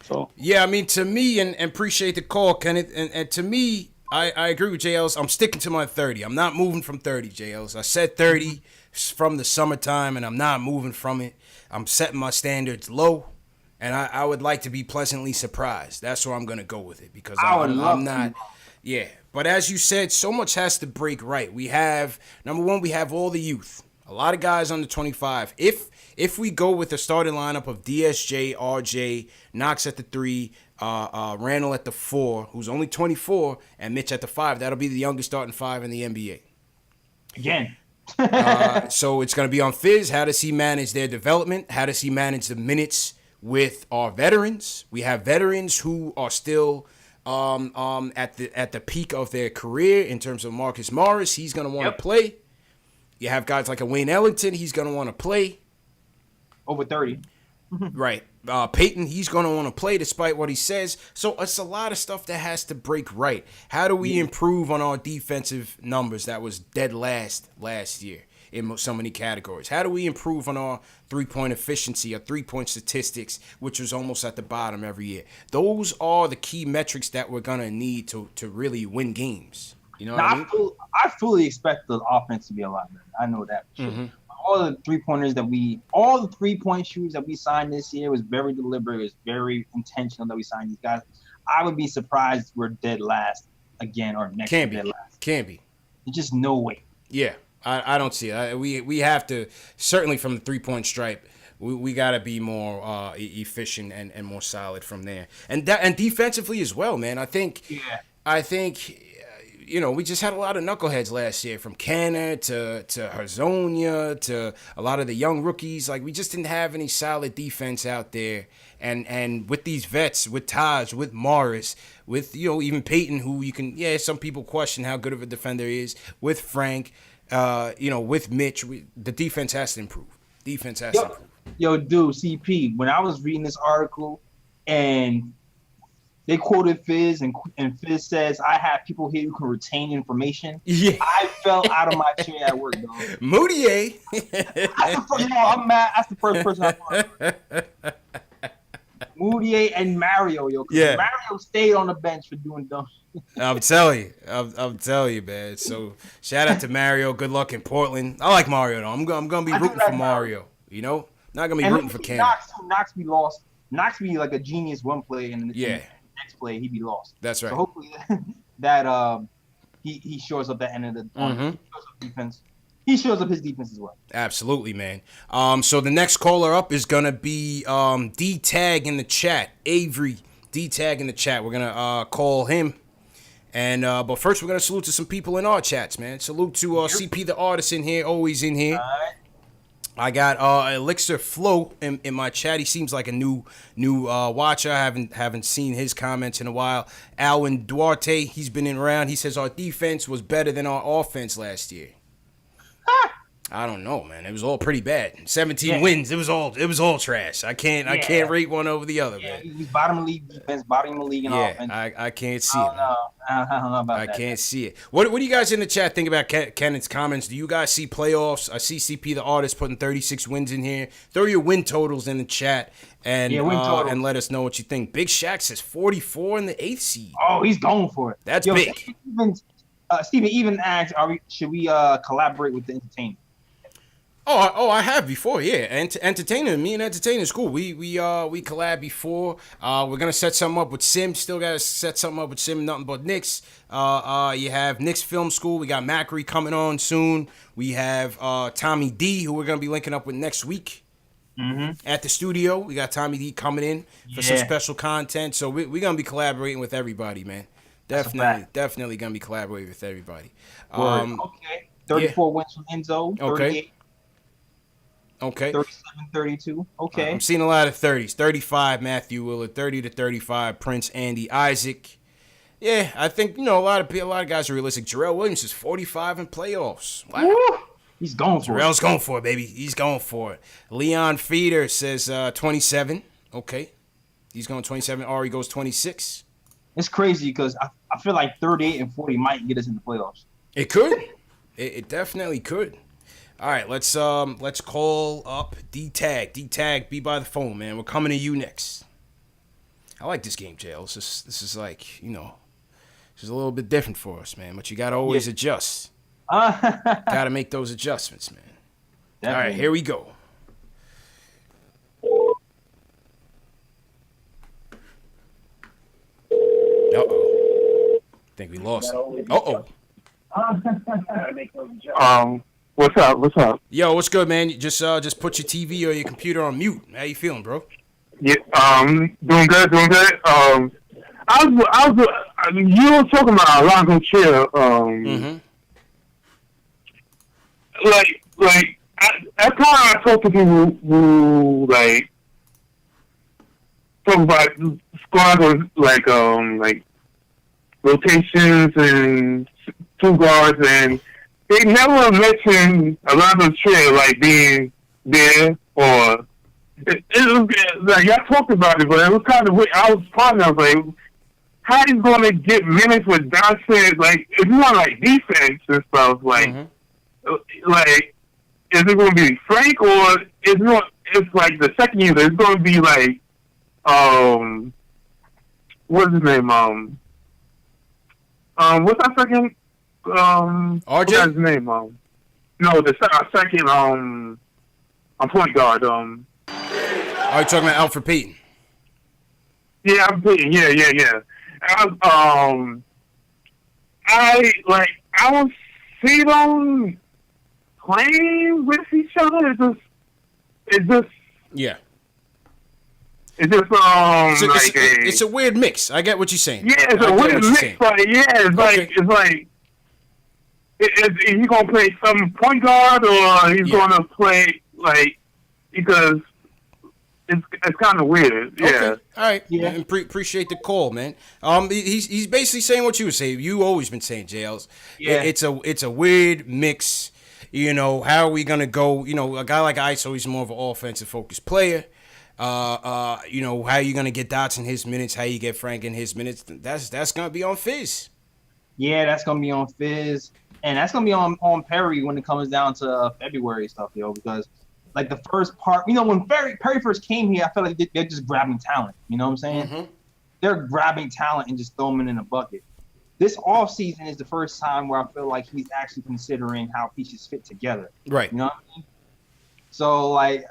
So yeah, I mean, to me, and appreciate the call, Kenneth. And to me, I agree with JLs. I'm sticking to my 30. I'm not moving from 30, JLs. I said 30 from the summertime, and I'm not moving from it. I'm setting my standards low, and I would like to be pleasantly surprised. That's where I'm gonna go with it because I'm not. Yeah, but as you said, so much has to break right. We have number one, we have all the youth. A lot of guys under 25. If we go with the starting lineup of DSJ, RJ, Knox at the 3, Randall at the 4, who's only 24, and Mitch at the 5, that'll be the youngest starting 5 in the NBA. Again. So it's going to be on Fizz. How does he manage their development? How does he manage the minutes with our veterans? We have veterans who are still at the peak of their career in terms of Marcus Morris. He's going to want to play. You have guys like a Wayne Ellington. He's going to want to play. Over 30. Right. Peyton, he's going to want to play despite what he says. So it's a lot of stuff that has to break right. How do we improve on our defensive numbers that was dead last year in so many categories? How do we improve on our three-point efficiency, our three-point statistics, which was almost at the bottom every year? Those are the key metrics that we're going to need to really win games. You know what I mean? I fully expect the offense to be a lot better. I know that for sure. All the 3-point shooters that we signed this year was very deliberate. It was very intentional that we signed these guys. I would be surprised if we're dead last again or next year dead last. Can't be. There's just no way. Yeah, I don't see it. We have to, certainly from the 3-point stripe, we got to be more efficient and more solid from there. And defensively as well, man. I think we just had a lot of knuckleheads last year, from Canner to Herzonia to a lot of the young rookies. Like, we just didn't have any solid defense out there. And with these vets, with Taj, with Morris, with, even Peyton, who some people question how good of a defender he is, with Frank, with Mitch, the defense has to improve. Yo, dude, CP, when I was reading this article and they quoted Fizz, and Fizz says, I have people here who can retain information. Yeah. I fell out of my chair at work, dog. Moutier. I'm mad. That's the first person I thought. Moutier and Mario, yo. Yeah. Mario stayed on the bench for doing dumb shit. I'm telling you, man. So, shout out to Mario. Good luck in Portland. I like Mario, though. I'm going to be rooting for Mario, Not going to be rooting for Canada. Knox be lost. Knox be like a genius one play, and next play he'd be lost. That's right. So hopefully that he shores up that end of the he shows up defense. He shows up his defense as well. Absolutely, man. So the next caller up is gonna be D-Tag in the chat. Avery D-Tag in the chat. We're gonna call him. And but first we're gonna salute to some people in our chats, man. Salute to CP the artist in here, always in here. All right. I got Elixir Flow in my chat. He seems like a new watcher. I haven't seen his comments in a while. Alwin Duarte, he's been in around. He says our defense was better than our offense last year. I don't know, man. It was all pretty bad. 17 wins. It was all trash. I can't rate one over the other, man. He's bottom of the league defense, bottom of the league in offense. I can't see it. I don't know about that. I can't see it. What do you guys in the chat think about Kenneth's comments? Do you guys see playoffs? I see CP the artist putting 36 wins in here. Throw your win totals in the chat and let us know what you think. Big Shaq says 44 in the 8th seed. Oh, he's going for it. That's big. Steven even asked, should we collaborate with the entertainment? I have before, yeah. Entertainer, me and Entertainer is cool. We collab before. We're gonna set something up with Sim. Still gotta set something up with Sim. Nothing but Knicks. You have Knicks Film School. We got Macri coming on soon. We have Tommy D, who we're gonna be linking up with next week. At the studio, we got Tommy D coming in for some special content. So we're gonna be collaborating with everybody, man. Definitely gonna be collaborating with everybody. Okay. 34 wins from Enzo. 38. Okay. 37-32. Okay. I'm seeing a lot of 30s. 35, Matthew Willard. 30 to 35, Prince Andy Isaac. Yeah, I think, a lot of guys are realistic. Jarrell Williams is 45 in playoffs. Wow. Woo! He's going for Jarrell's going for it, baby. He's going for it. Leon Feeder says 27. Okay. He's going 27. Ari goes 26. It's crazy because I feel like 38 and 40 might get us in the playoffs. It could. It definitely could. All right, let's call up D-Tag. D-Tag, be by the phone, man. We're coming to you next. I like this game, Jail. This is like, this is a little bit different for us, man. But you got to always adjust. Got to make those adjustments, man. Definitely. All right, here we go. Uh-oh. Think we lost him. Uh-oh. What's up? Yo, what's good, man? You just put your TV or your computer on mute. How you feeling, bro? Yeah, doing good. You were talking about Alonzo Trier. Like, at times I talk to people who like talk about squads like rotations and two guards, and they never mention Alonzo Trier like being there, or it was like y'all talked about it, but it was kind of weird. I was like, how he's going to get minutes with Johnson? Like, if you want like defense and stuff, like, like, is it going to be Frank, or is it? It's like the second year. It's going to be like, what's his name? What's that second? RJ? What's his name? No, the second point guard. Are you talking about Alfred Payton? Yeah, I'm Payton. Yeah. I don't see them playing with each other. It's just yeah. It's a weird mix. I get what you're saying. Yeah, it's a weird mix. But is he gonna play some point guard, or he's gonna play because it's kind of weird. Yeah. Okay. All right. Yeah. Appreciate the call, man. He's basically saying what you were saying. You always been saying, JLs. Yeah. It's a weird mix. How are we gonna go? A guy like ISO, he's more of an offensive focused player. How are you gonna get Dots in his minutes? How you get Frank in his minutes? That's gonna be on Fizz. Yeah, that's gonna be on Fizz, and that's gonna be on Perry when it comes down to February stuff, because like the first part, when Perry first came here, I felt like they're just grabbing talent. You know what I'm saying? Mm-hmm. They're grabbing talent and just throwing it in a bucket. This offseason is the first time where I feel like he's actually considering how pieces fit together. Right. You know what I mean? So I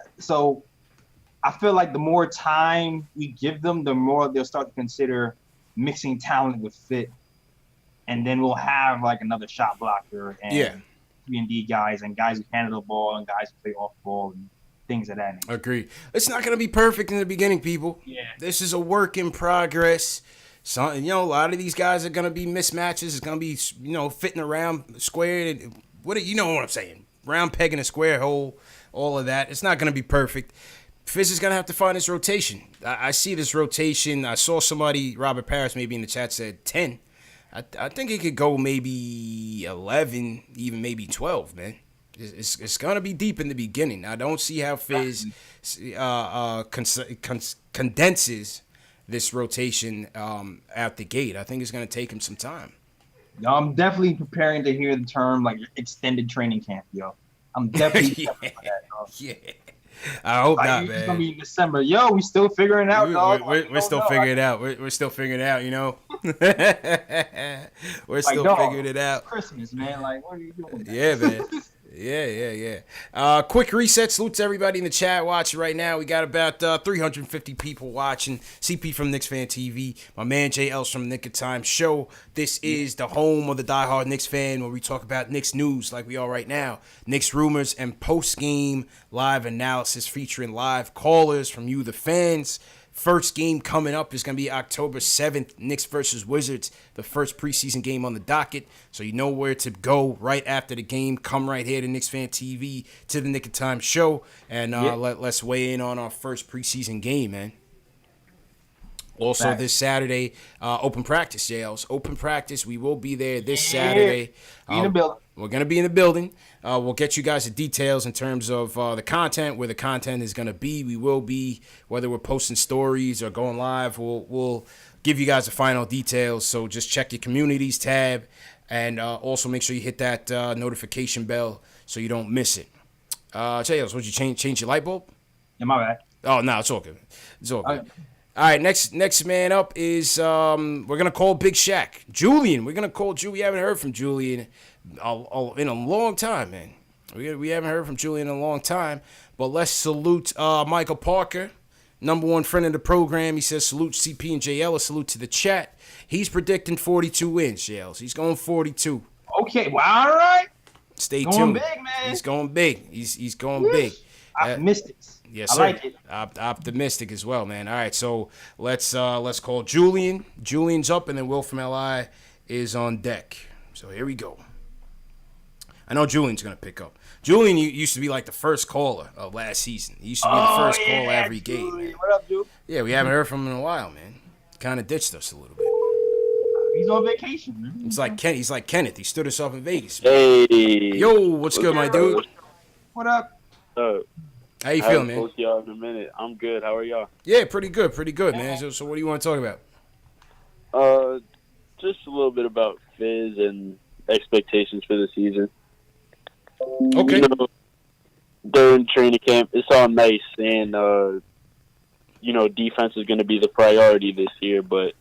feel like the more time we give them, the more they'll start to consider mixing talent with fit. And then we'll have like another shot blocker and 3-and-D guys and guys who handle the ball and guys who play off ball and things of that nature. Agreed. It's not going to be perfect in the beginning, people. Yeah. This is a work in progress. So, a lot of these guys are going to be mismatches. It's going to be, fitting around square. What I'm saying? Round peg in a square hole, all of that. It's not going to be perfect. Fizz is going to have to find his rotation. I see this rotation. I saw somebody, Robert Parrish, maybe in the chat said 10. I think it could go maybe 11, even maybe 12, man. It's going to be deep in the beginning. I don't see how Fizz condenses this rotation out the gate. I think it's going to take him some time. I'm definitely preparing to hear the term like extended training camp, yo. I'm definitely for that, dog. Yeah. I hope not, man. It's gonna be in December. Yo, we still figuring it out, dog. We're still figuring it out. We're still figuring it out, We're still figuring it out. Christmas, man. Like, what are you doing? Yeah, man. Yeah. Quick reset. Salute to everybody in the chat watching right now. We got about 350 people watching. CP from Knicks Fan TV. My man JL's from Nick of Time Show. This is the home of the diehard Knicks fan, where we talk about Knicks news like we are right now. Knicks rumors and post-game live analysis featuring live callers from you, the fans. First game coming up is going to be October 7th, Knicks versus Wizards, the first preseason game on the docket. So you know where to go right after the game. Come right here to Knicks Fan TV, to the Nick of Time Show, and let's weigh in on our first preseason game, man. Also, this Saturday, open practice, JLs. Open practice. We will be there this Saturday. In the building. We're going to be in the building. We'll get you guys the details in terms of the content, where the content is going to be. We will be, whether we're posting stories or going live, we'll give you guys the final details. So just check your communities tab, and also make sure you hit that notification bell so you don't miss it. JLs, would you change your light bulb? Yeah, my bad. Oh, no, it's all good. It's all good. All right, next man up is we're gonna call Big Shaq, Julian. We're gonna call Julian. We haven't heard from Julian in a long time, man. We haven't heard from Julian in a long time. But let's salute Michael Parker, number one friend of the program. He says salute CP and JL. A salute to the chat. He's predicting 42 wins, JL. He's going 42. Okay, well, all right. Stay Going tuned. big, man. He's going big. He's going big. Optimistics. Yes, I sir. like it. Optimistic as well, man. All right, so let's call Julian. Julian's up, and then Will from LI is on deck. So here we go. I know Julian's gonna pick up. Julian used to be like the first caller of last season. He used to be the first caller every game, man. What up, dude? Yeah, we haven't heard from him in a while, man. Kind of ditched us a little bit. He's on vacation, man. It's like He's like Kenneth. He stood us up in Vegas. Hey. Yo, what's good, my dude? What up? How you feeling, man? Spoke to y'all in a minute. I'm good. How are y'all? Yeah, pretty good, man. So what do you want to talk about? Just a little bit about Fizz and expectations for the season. Okay. You know, during training camp, it's all nice, and defense is going to be the priority this year. But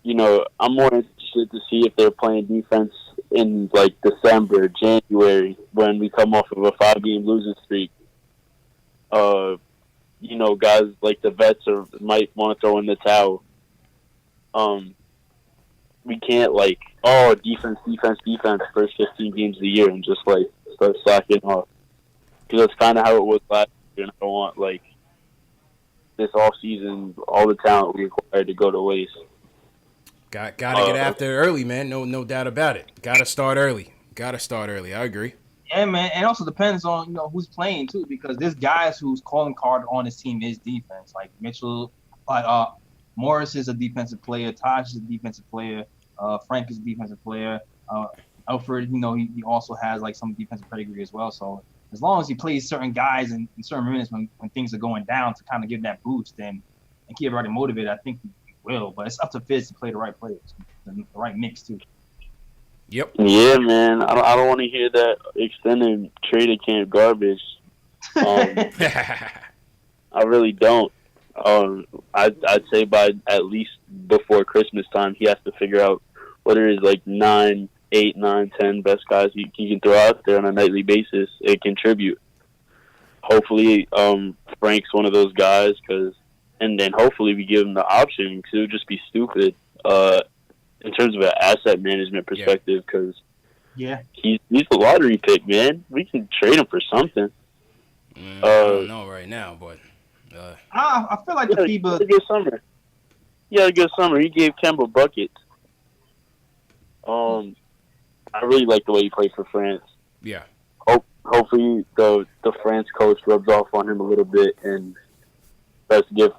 I'm more interested to see if they're playing defense in like December, January, when we come off of a 5-game losing streak. Guys like the vets might want to throw in the towel. We can't defense first 15 games of the year and just start slacking off, because that's kind of how it was last year. And I don't want this off season all the talent we acquired to go to waste. Gotta get after it early, man. No doubt about it. Gotta start early. I agree. Yeah, man. And also depends on who's playing too, because there's guys whose calling card on his team is defense. Like Mitchell, Morris is a defensive player. Taj is a defensive player. Frank is a defensive player. Alfred, he also has some defensive pedigree as well. So as long as he plays certain guys in certain minutes when things are going down to kind of give that boost and keep everybody motivated, I think he will. But it's up to Fizz to play the right players, the right mix too. Yep. Yeah, man. I don't want to hear that extended traded camp garbage. I really don't. I'd say by at least before Christmas time, he has to figure out what are his 9, 8, 9, 10 best guys he can throw out there on a nightly basis and contribute. Hopefully, Frank's one of those guys, and then hopefully we give him the option, because it would just be stupid in terms of an asset management perspective, because he's a lottery pick, man. We can trade him for something. I don't know right now, but I feel like the FIBA. He had a good summer. He gave Kemba buckets. I really like the way he played for France. Yeah. Hopefully the France coach rubs off on him a little bit and tries to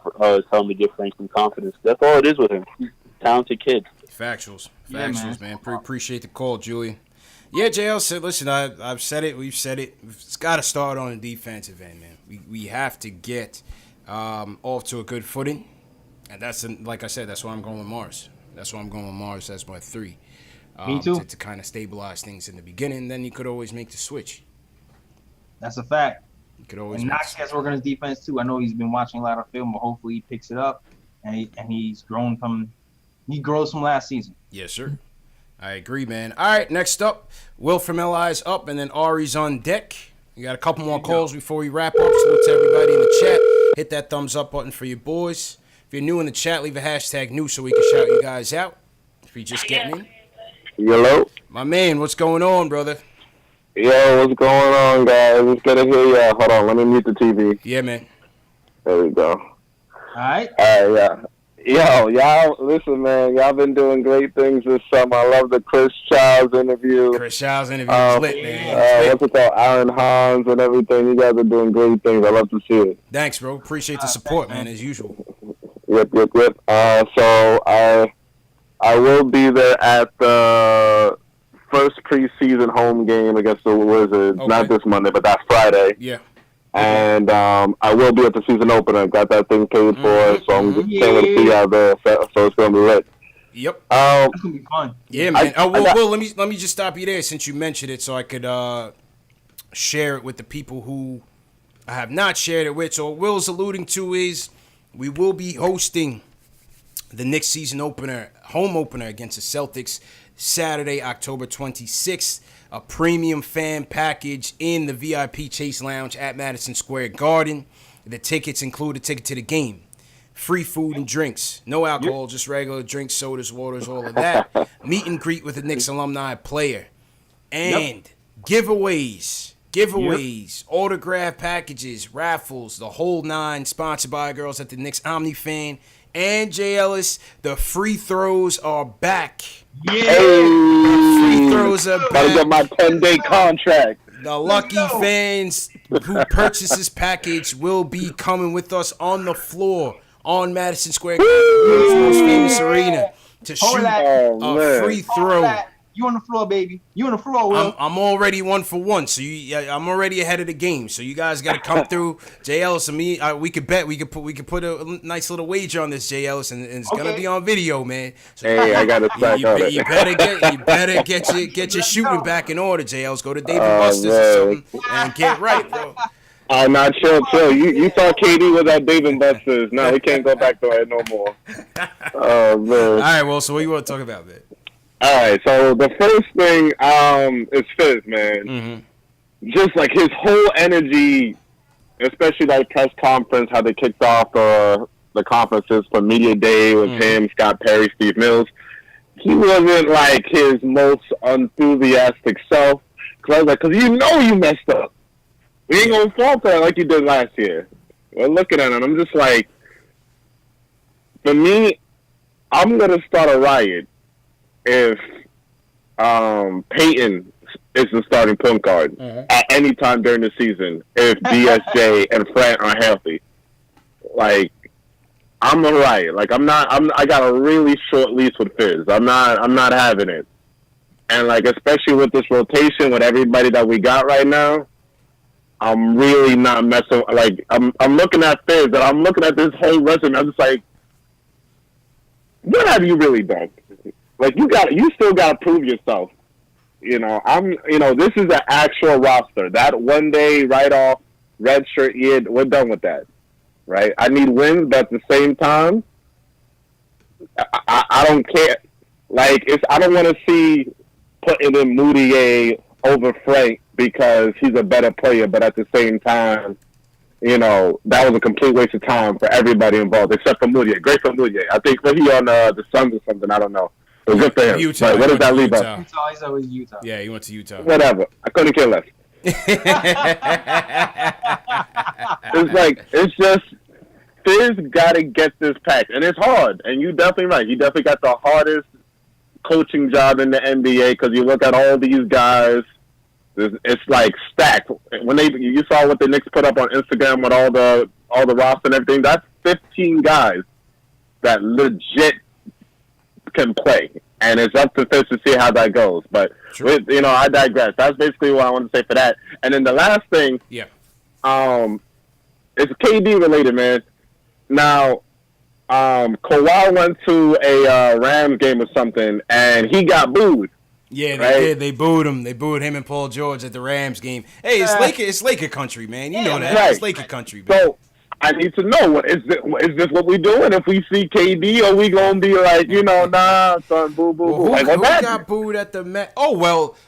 tell him to give Frank some confidence. That's all it is with him. He's a talented kid. Factuals, man. Appreciate the call, Julian. Yeah, JL said, listen, I've said it, we've said it. It's got to start on the defensive end, man. We have to get off to a good footing. And like I said, that's why I'm going with Mars. That's my 3. Me too. To kind of stabilize things in the beginning. Then you could always make the switch. That's a fact. You could always. And Knox has working his defense too. I know he's been watching a lot of film, but hopefully he picks it up and he grows from last season. Yes, sir. I agree, man. All right, next up, Will from LI is up, and then Ari's on deck. We got a couple more calls before we wrap up. Salute to everybody in the chat. Hit that thumbs up button for your boys. If you're new in the chat, leave a hashtag new so we can shout you guys out. If you just getting in. Hello? My man, what's going on, brother? Yo, what's going on, guys? It's good to hear ya. Hold on, let me mute the TV. Yeah, man. There we go. All right. Yeah. Yo, y'all, listen, man. Y'all been doing great things this summer. I love the Chris Childs interview. Chris Childs interview was lit, man. What's it called? Aaron Hans and everything. You guys are doing great things. I love to see it. Thanks, bro. Appreciate the support, man, as usual. Yep. So I will be there at the first preseason home game against the Wizards. Okay. Not this Monday, but that's Friday. Yeah. And I will be at the season opener. Got that thing paid for, so I'm just can't wait to see you out there. So it's gonna be lit. Yep. That's gonna be fun. Yeah, man. Will, let me just stop you there since you mentioned it, so I could share it with the people who I have not shared it with. So what Will's alluding to is we will be hosting the Knicks season opener, home opener against the Celtics, Saturday, October 26th. A premium fan package in the VIP Chase Lounge at Madison Square Garden. The tickets include a ticket to the game, free food and drinks, no alcohol, just regular drinks, sodas, waters, all of that. Meet and greet with the Knicks alumni player. And giveaways, autograph packages, raffles, the whole nine, sponsored by Girls at the Knicks Omni Fan. And Jay Ellis, the free throws are back. Yeah. Free throws are back. Gotta get my 10-day contract. The lucky fans who purchase this package will be coming with us on the floor on Madison Square Garden, the most famous arena, to shoot a free throw. You on the floor, baby. You on the floor, Will. I'm already 1 for 1, so I'm already ahead of the game. So you guys got to come through. Jay Ellis and me, we could bet we could put a nice little wager on this, Jay Ellis, and it's gonna be on video, man. So Hey, I got to stack on it. You better get your shooting back in order, Jay Ellis. Go to David Buster's or something and get right, bro. Oh, not chill. You thought KD was at Dave and Buster's. No, we can't go back there no more. Oh, man. All right, well, so what you want to talk about, man? All right, so the first thing is Fizz, man. Mm-hmm. Just like his whole energy, especially like press conference, how they kicked off the conferences for Media Day with him, Scott Perry, Steve Mills. He wasn't like his most enthusiastic self. Cause I was like, you messed up. We ain't gonna fall for that like you did last year. Well, looking at it, I'm just like, for me, I'm gonna start a riot if Peyton is the starting point guard at any time during the season, if DSJ and Fran are healthy. Like, I'm a riot. Like, I got a really short leash with Fizz. I'm not having it. And like, especially with this rotation with everybody that we got right now, I'm really not messing. Like, I'm looking at Fizz and I'm looking at this whole resume. I'm just like, what have you really done? Like, you still got to prove yourself. This is an actual roster. That 1 day write-off, red shirt year, we're done with that, right? I need wins, but at the same time, I don't care. Like, I don't want to see putting in Moutier over Frank because he's a better player, but at the same time, that was a complete waste of time for everybody involved, except for Moutier. Great for Moutier. I think was he on the Suns or something? I don't know. It was good for him. Utah. Like, what does that leave us? Utah. He's always Utah. Yeah, he went to Utah. Whatever. I couldn't care less. It's just, Fizz got to get this pack. And it's hard. And you're definitely right. You definitely got the hardest coaching job in the NBA because you look at all these guys. It's like stacked. When you saw what the Knicks put up on Instagram with all the roster and everything, that's 15 guys that legit can play, and it's up to Fizz to see how that goes. But I digress. That's basically what I want to say for that. And then the last thing, it's KD related, man. Now, Kawhi went to a Rams game or something, and he got booed. Yeah, they did. They booed him. They booed him and Paul George at the Rams game. Hey, it's Laker country, man. You know that. Right. It's Laker country, man. So I need to know, is this what we doing? If we see KD, are we gonna be like, nah, son, boo, boo, boo? Well, Like, who got booed at the Met? Oh,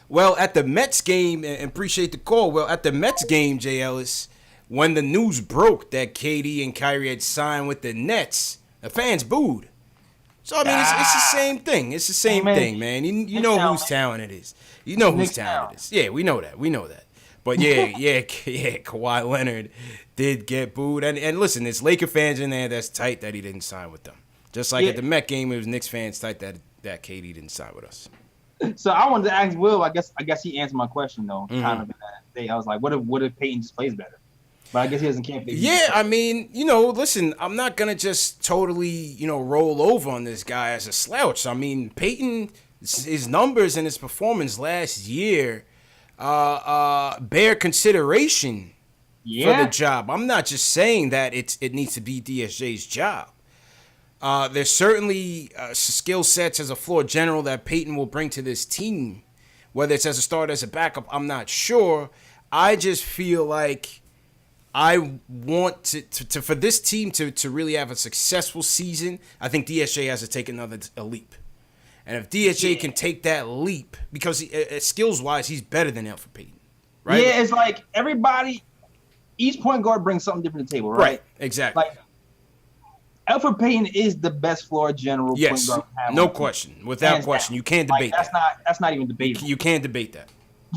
well, at the Mets game, and appreciate the call. Well, at the Mets game, Jay Ellis, when the news broke that KD and Kyrie had signed with the Nets, the fans booed. So, I mean, it's the same thing. It's the same thing, man. You know whose talent it is. You know whose talent it is. Yeah, we know that. But yeah, Kawhi Leonard did get booed. And listen, there's Laker fans in there that's tight that he didn't sign with them. Just like at the Met game, it was Knicks fans tight that KD didn't sign with us. So I wanted to ask Will. I guess he answered my question though. Kind of in that day, I was like, what if Peyton just plays better? But I guess he doesn't care. Yeah, I mean, listen, I'm not gonna just totally, roll over on this guy as a slouch. I mean, Peyton, his numbers and his performance last year bear consideration for the job. I'm not just saying that it needs to be DSJ's job. There's certainly skill sets as a floor general that Peyton will bring to this team. Whether it's as a starter, as a backup, I'm not sure. I just feel like I want to for this team to really have a successful season, I think DSJ has to take a leap. And if DSJ can take that leap, because skills-wise, he's better than Elfrid Payton, right? Yeah, it's like each point guard brings something different to the table, right? Right, exactly. Like, Elfrid Payton is the best floor general point guard we have. No question. Without question. You can't debate that. That's not even debatable. You can't debate that.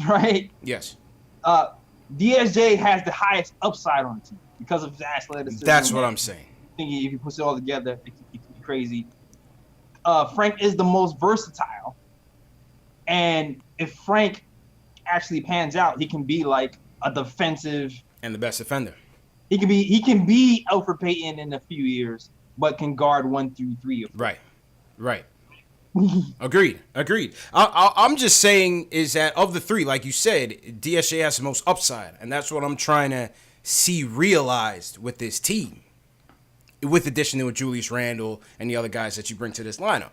Right? Yes. DSJ has the highest upside on the team because of his athleticism. That's what I'm saying. I think if you put it all together, it can be crazy. Frank is the most versatile. And if Frank actually pans out, he can be like a defensive and the best defender. He can be Elfrid Payton in a few years, but can guard 1 through 3 of them. Right. Agreed. I'm just saying is that of the three, like you said, DSJ has the most upside, and that's what I'm trying to see realized with this team. With addition to Julius Randle and the other guys that you bring to this lineup.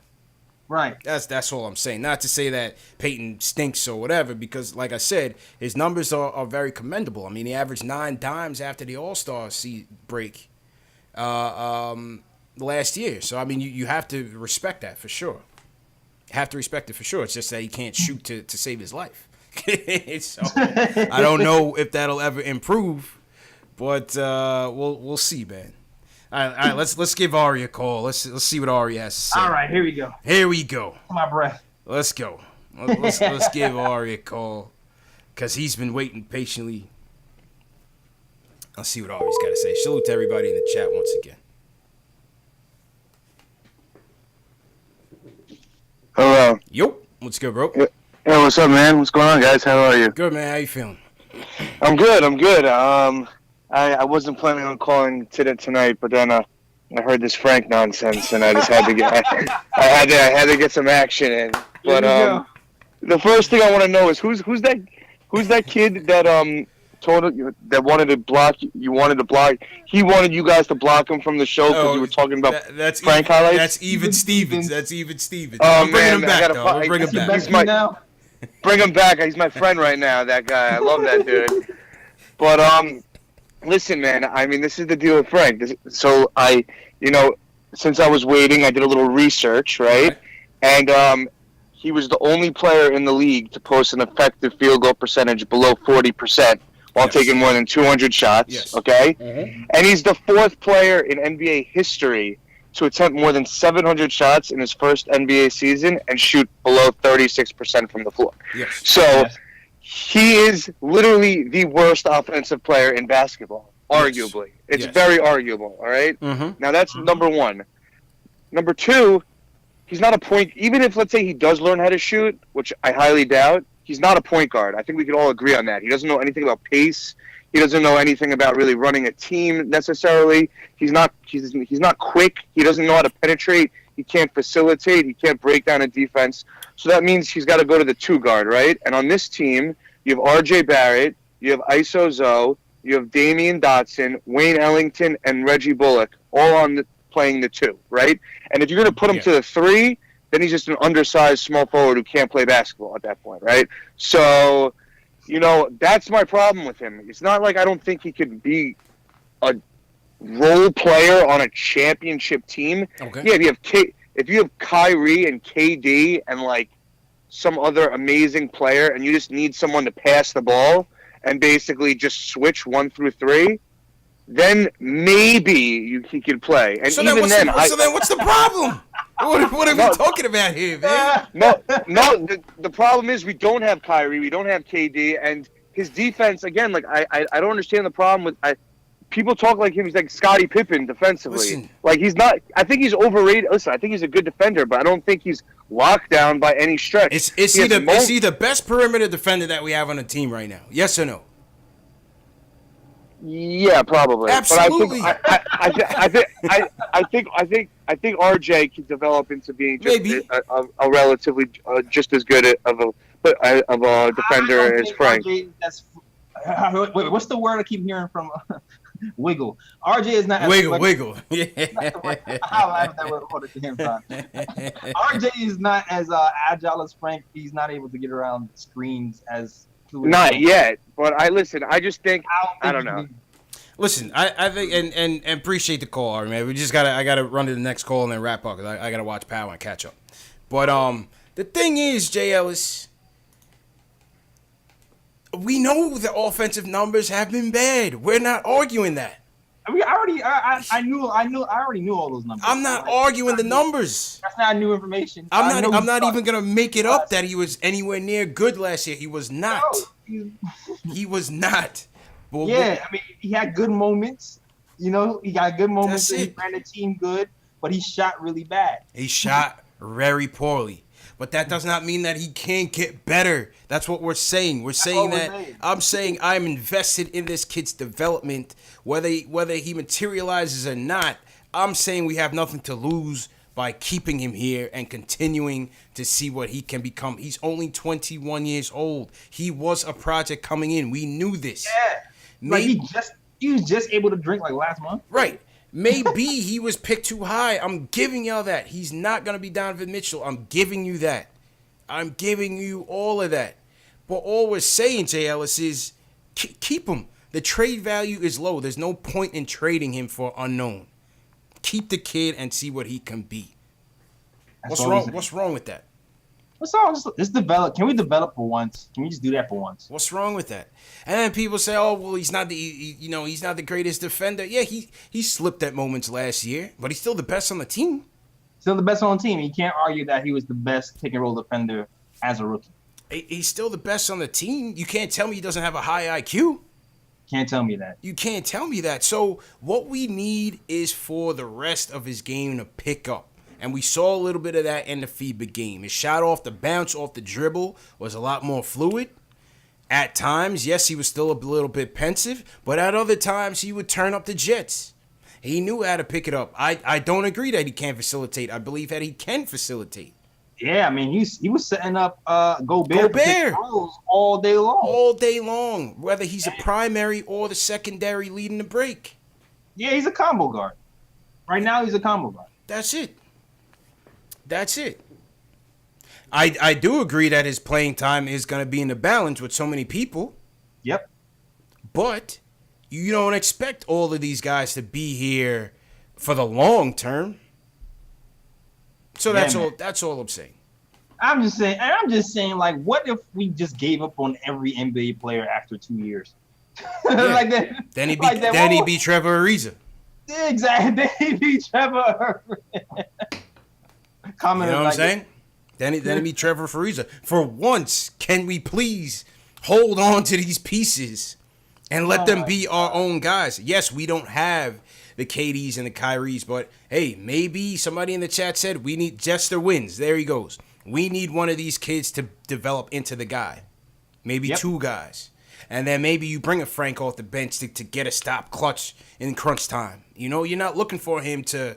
Right. That's all I'm saying. Not to say that Peyton stinks or whatever, because like I said, his numbers are very commendable. I mean, he averaged 9 dimes after the All-Star break last year. So, I mean, you have to respect that for sure. Have to respect it for sure. It's just that he can't shoot to save his life. So, I don't know if that'll ever improve, but we'll see, man. All right. Let's give Ari a call. Let's see what Ari has to say. All right, here we go. My breath. Let's go. Let's give Ari a call because he's been waiting patiently. Let's see what Ari's got to say. Salute to everybody in the chat once again. Hello. Yo, what's good, bro? Hey, what's up, man? What's going on, guys? How are you? Good, man. How you feeling? I'm good. I wasn't planning on calling tonight, but then I heard this Frank nonsense, and I just had to get I had to get some action in. But the first thing I want to know is who's that kid that told you that wanted to block you wanted to block he wanted you guys to block him from the show because you were talking about that's Frank highlights. That's Even Stevens. That's Even Stevens. Oh, I'm bringing him back, though. I'm bring him back. Bring him back. He's my friend right now. That guy. I love that dude. But listen, man. I mean, this is the deal with Frank. So since I was waiting, I did a little research, right? And he was the only player in the league to post an effective field goal percentage below 40%. While taking more than 200 shots, okay? Mm-hmm. And he's the 4th player in NBA history to attempt more than 700 shots in his first NBA season and shoot below 36% from the floor. Yes. So he is literally the worst offensive player in basketball, arguably. It's very arguable, all right? Mm-hmm. Now, that's number 1. Number 2, he's not a point – even if, let's say, he does learn how to shoot, which I highly doubt, he's not a point guard. I think we could all agree on that. He doesn't know anything about pace. He doesn't know anything about really running a team necessarily. He's not quick. He doesn't know how to penetrate. He can't facilitate. He can't break down a defense. So that means he's got to go to the 2 guard, right? And on this team, you have R.J. Barrett, you have Iso Zoe, you have Damian Dotson, Wayne Ellington, and Reggie Bullock all playing the 2, right? And if you're going to put him to the 3, then he's just an undersized small forward who can't play basketball at that point, right? So, that's my problem with him. It's not like I don't think he could be a role player on a championship team. Okay. Yeah, if you have Kyrie and KD and like some other amazing player, and you just need someone to pass the ball and basically just switch 1 through 3, then maybe he could play. And So even then, what's the problem? What are we talking about here, man? No. The problem is we don't have Kyrie, we don't have KD, and his defense again. Like I don't understand the problem with. People talk like him. He's like Scottie Pippen defensively. Listen. Like he's not. I think he's overrated. Listen, I think he's a good defender, but I don't think he's locked down by any stretch. Is he the best perimeter defender that we have on the team right now? Yes or no? Yeah, probably. Absolutely. But I think RJ can develop into being just a relatively just as good of a defender as Frank. RJ, wait, what's the word I keep hearing from Wiggle? RJ is not wiggle. Yeah. I'll laugh at that word all the damn time. RJ is not as agile as Frank. He's not able to get around screens as fluid. Not yet, but I just think I don't know. Listen, I think and appreciate the call, Ari, man. I gotta run to the next call and then wrap up because I gotta watch Power and catch up. But the thing is, Jay Ellis, we know the offensive numbers have been bad. We're not arguing that. I mean, I already knew all those numbers. I'm not arguing the numbers. That's not new information. I'm not even gonna make it up that he was anywhere near good last year. He was not. No, he was not. But I mean, he had good moments. You know, he got good moments. That's He ran the team good, but he shot really bad. He shot very poorly. But that does not mean that he can't get better. That's what we're saying. I'm saying I'm invested in this kid's development, whether he materializes or not. I'm saying we have nothing to lose by keeping him here and continuing to see what he can become. He's only 21 years old. He was a project coming in. We knew this. Yeah. Like he was just able to drink like last month. Right. Maybe he was picked too high. I'm giving y'all that. He's not going to be Donovan Mitchell. I'm giving you that. I'm giving you all of that. But all we're saying, Jay Ellis, is keep him. The trade value is low. There's no point in trading him for unknown. Keep the kid and see what he can be. What's wrong with that? What's wrong? Let's develop. Can we develop for once? Can we just do that for once? What's wrong with that? And then people say, "Oh, well, he's not the greatest defender." Yeah, he slipped at moments last year, but he's still the best on the team. Still the best on the team. You can't argue that he was the best pick and roll defender as a rookie. He's still the best on the team. You can't tell me he doesn't have a high IQ. Can't tell me that. You can't tell me that. So what we need is for the rest of his game to pick up. And we saw a little bit of that in the FIBA game. His shot off the bounce, off the dribble was a lot more fluid. At times, yes, he was still a little bit pensive, but at other times, he would turn up the jets. He knew how to pick it up. I don't agree that he can't facilitate. I believe that he can facilitate. Yeah, I mean, he was setting up Gobert all day long. All day long, whether he's a primary or the secondary leading the break. Yeah, he's a combo guard. Right now, he's a combo guard. That's it. I do agree that his playing time is going to be in the balance with so many people. Yep. But you don't expect all of these guys to be here for the long term. So that's all I'm saying. I'm just saying, like, what if we just gave up on every NBA player after 2 years? Yeah. Like that. Then he'd be Trevor Ariza. Exactly. Then he'd be Trevor. You know what I'm saying? Then it'd be Trevor Ariza. For once, can we please hold on to these pieces and let them be our own guys? Yes, we don't have the KDs and the Kyries, but hey, maybe somebody in the chat said we need Jester wins. There he goes. We need one of these kids to develop into the guy. Maybe two guys. And then maybe you bring a Frank off the bench to get a stop clutch in crunch time. You know, you're not looking for him to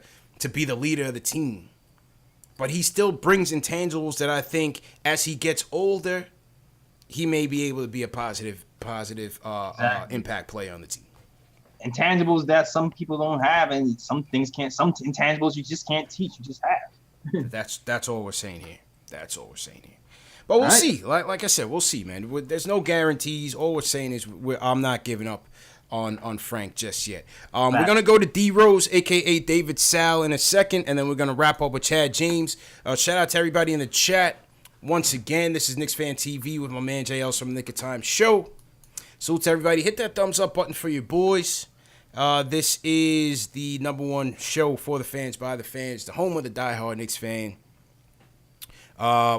be the leader of the team. But he still brings intangibles that I think as he gets older, he may be able to be a positive impact player on the team. Intangibles that some people don't have, and some intangibles you just can't teach, you just have. That's all we're saying here. But we'll see. Like I said, we'll see, man. There's no guarantees. All we're saying is I'm not giving up on Frank just yet. We're gonna go to D Rose, aka David Sal, in a second, and then we're gonna wrap up with Chad James. Shout out to everybody in the chat. Once again, this is Knicks Fan TV with my man JL from the Nick of Time Show. Salute to everybody. Hit that thumbs up button for your boys. This is the #1 show for the fans, by the fans, the home of the diehard Knicks fan.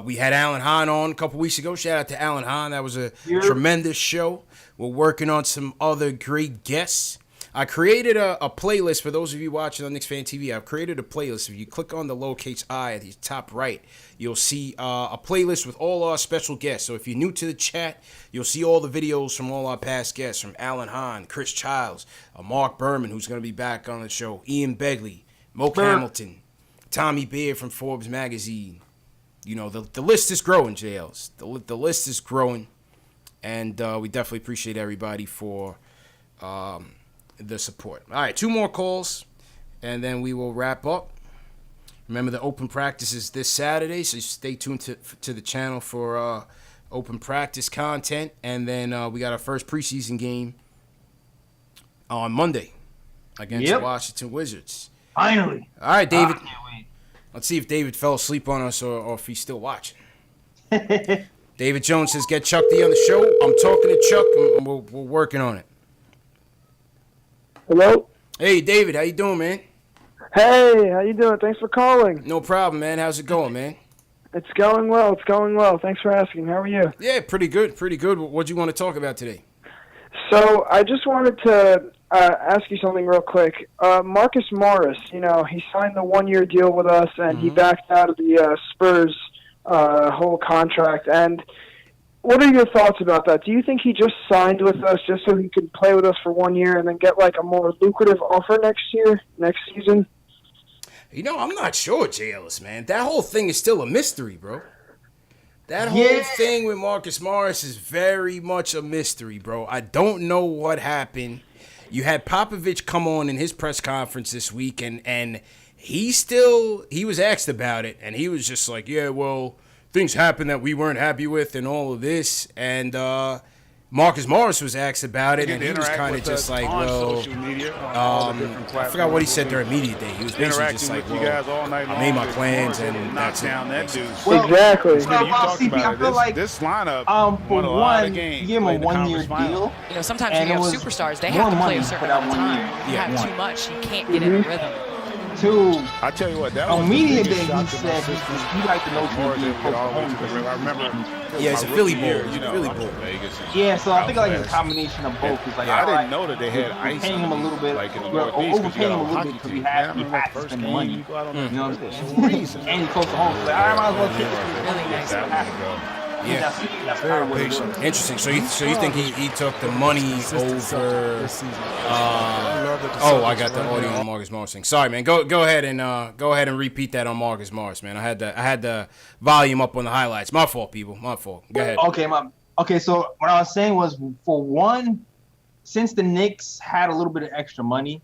We had Alan Hahn on a couple weeks ago. Shout out to Alan Hahn. That was a tremendous show. We're working on some other great guests. I created a playlist for those of you watching on Knicks Fan TV. I've created a playlist. If you click on the lowercase I at the top right, you'll see a playlist with all our special guests. So if you're new to the chat, you'll see all the videos from all our past guests, from Alan Hahn, Chris Childs, Mark Berman, who's going to be back on the show, Ian Begley, Moke Hamilton, Tommy Beard from Forbes Magazine. You know, the list is growing, JLs. The list is growing, and we definitely appreciate everybody for the support. All right, 2 more calls, and then we will wrap up. Remember, the open practice is this Saturday, so stay tuned to the channel for open practice content. And then we got our first preseason game on Monday against the Washington Wizards. Finally. All right, David. I can't wait. Let's see if David fell asleep on us or if he's still watching. David Jones says, get Chuck D on the show. I'm talking to Chuck, and we're working on it. Hello? Hey, David. How you doing, man? Hey, how you doing? Thanks for calling. No problem, man. How's it going, man? It's going well. It's going well. Thanks for asking. How are you? Yeah, pretty good. Pretty good. What do you want to talk about today? So I just wanted to ask you something real quick. Marcus Morris, you know, he signed the 1-year deal with us, and he backed out of the Spurs whole contract. And what are your thoughts about that? Do you think he just signed with us just so he could play with us for 1 year and then get like a more lucrative offer next season? You know, I'm not sure, J. Ellis, man. That whole thing is still a mystery, bro. That whole thing with Marcus Morris is very much a mystery, bro. I don't know what happened. You had Popovich come on in his press conference this week, and he was asked about it, and he was just like, yeah, well, things happened that we weren't happy with and all of this. And Marcus Morris was asked about it, and he was kind of just like, well, I forgot what he said during media day. He was basically just like, well, I made my plans, and that's it. Well, exactly. I feel like this lineup for one, you give him a 1-year deal. You know, sometimes when you have superstars, they have to play a certain amount of time. You have too much, you can't get in a rhythm. 2, I tell you what, that on was media the day, he biggest said shock to my system. he liked to know More to than be close to home. I remember. Yeah, it's a Philly bowl. You know, Philly I'm bowl. from Vegas. Yeah, so I think like it's a combination of both. It's like, I all right, didn't know that they had we're ice paying him a little bit, like in the we're Northeast, overpaying him a little hockey bit because we team. have Man, to first spend game, money. you go out on You know what the I'm saying? And he's close to home. So like, I might as well take it. Really nice. Yeah, That's kind of what it was. interesting. So you think he took the money over? I got the audio on Marcus Morris thing. Sorry, man. Go ahead and repeat that on Marcus Morris, man. I had the volume up on the highlights. My fault, people. My fault. Go ahead. Okay. So what I was saying was, for one, since the Knicks had a little bit of extra money,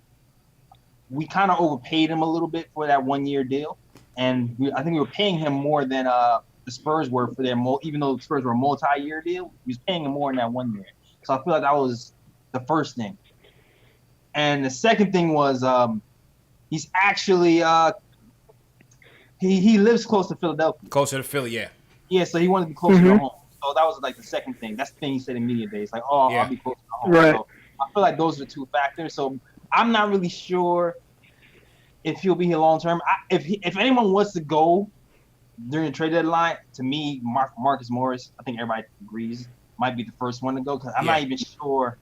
we kind of overpaid him a little bit for that 1-year deal, and I think we were paying him more than the Spurs were for their even though the Spurs were a multi-year deal, we was paying him more in that 1 year. So I feel like that was the first thing. And the second thing was he's actually he lives close to Philadelphia. Closer to Philly, yeah. Yeah, so he wanted to be closer to home. So that was like the second thing. That's the thing he said in media days. Like, I'll be closer to home. Right. So I feel like those are the 2 factors. So I'm not really sure if he'll be here long term. If anyone wants to go during the trade deadline, to me, Marcus Morris, I think everybody agrees, might be the first one to go, because I'm not even sure.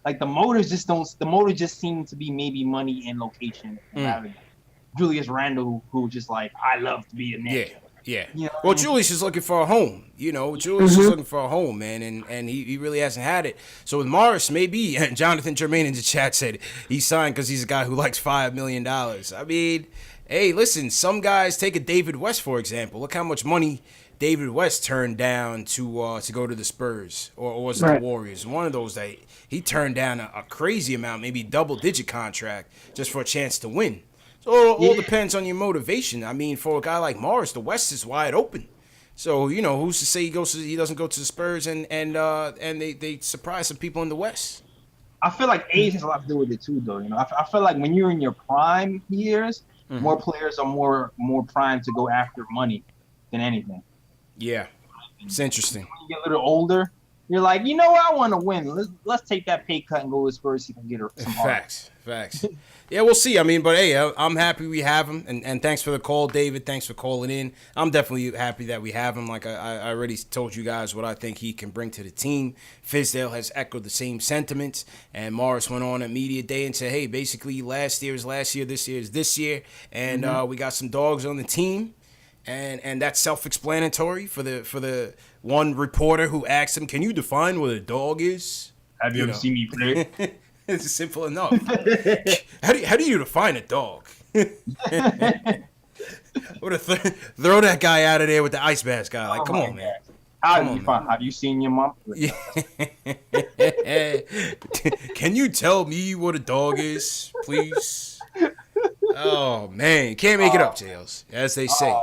Like, the motives just seem to be maybe money and location. Julius Randle, who just like, I love to be a Knicks. Yeah. You know Well, Julius is looking for a home. You know, Julius is looking for a home, man, and he really hasn't had it. So with Morris, maybe, and Jonathan Germain in the chat said he signed because he's a guy who likes $5 million. I mean, hey, listen, some guys take a David West, for example. Look how much money David West turned down to go to the Spurs or was it the Warriors. One of those that he turned down a crazy amount, maybe double-digit contract just for a chance to win. So it all depends on your motivation. I mean, for a guy like Morris, the West is wide open. So, you know, who's to say he doesn't go to the Spurs and they surprise some people in the West? I feel like age has a lot to do with it too, though. You know, I feel like when you're in your prime years, more players are more primed to go after money than anything. Yeah, it's interesting. When you get a little older, you're like, you know what, I want to win. Let's take that pay cut and go as Spurs. He can get some Facts. Yeah, we'll see. I mean, but hey, I'm happy we have him, and thanks for the call, David. Thanks for calling in. I'm definitely happy that we have him. Like I already told you guys what I think he can bring to the team. Fizdale has echoed the same sentiments, and Morris went on at media day and said, hey, basically last year is last year, this year is this year, and we got some dogs on the team. And that's self-explanatory for the one reporter who asked him, "Can you define what a dog is?" Have you ever seen me play? It's simple enough. How do you define a dog? Throw that guy out of there with the ice mask guy. Like, come on, man. Have you seen your mom? Can you tell me what a dog is, please? Oh man, can't make it up, Jails, as they say.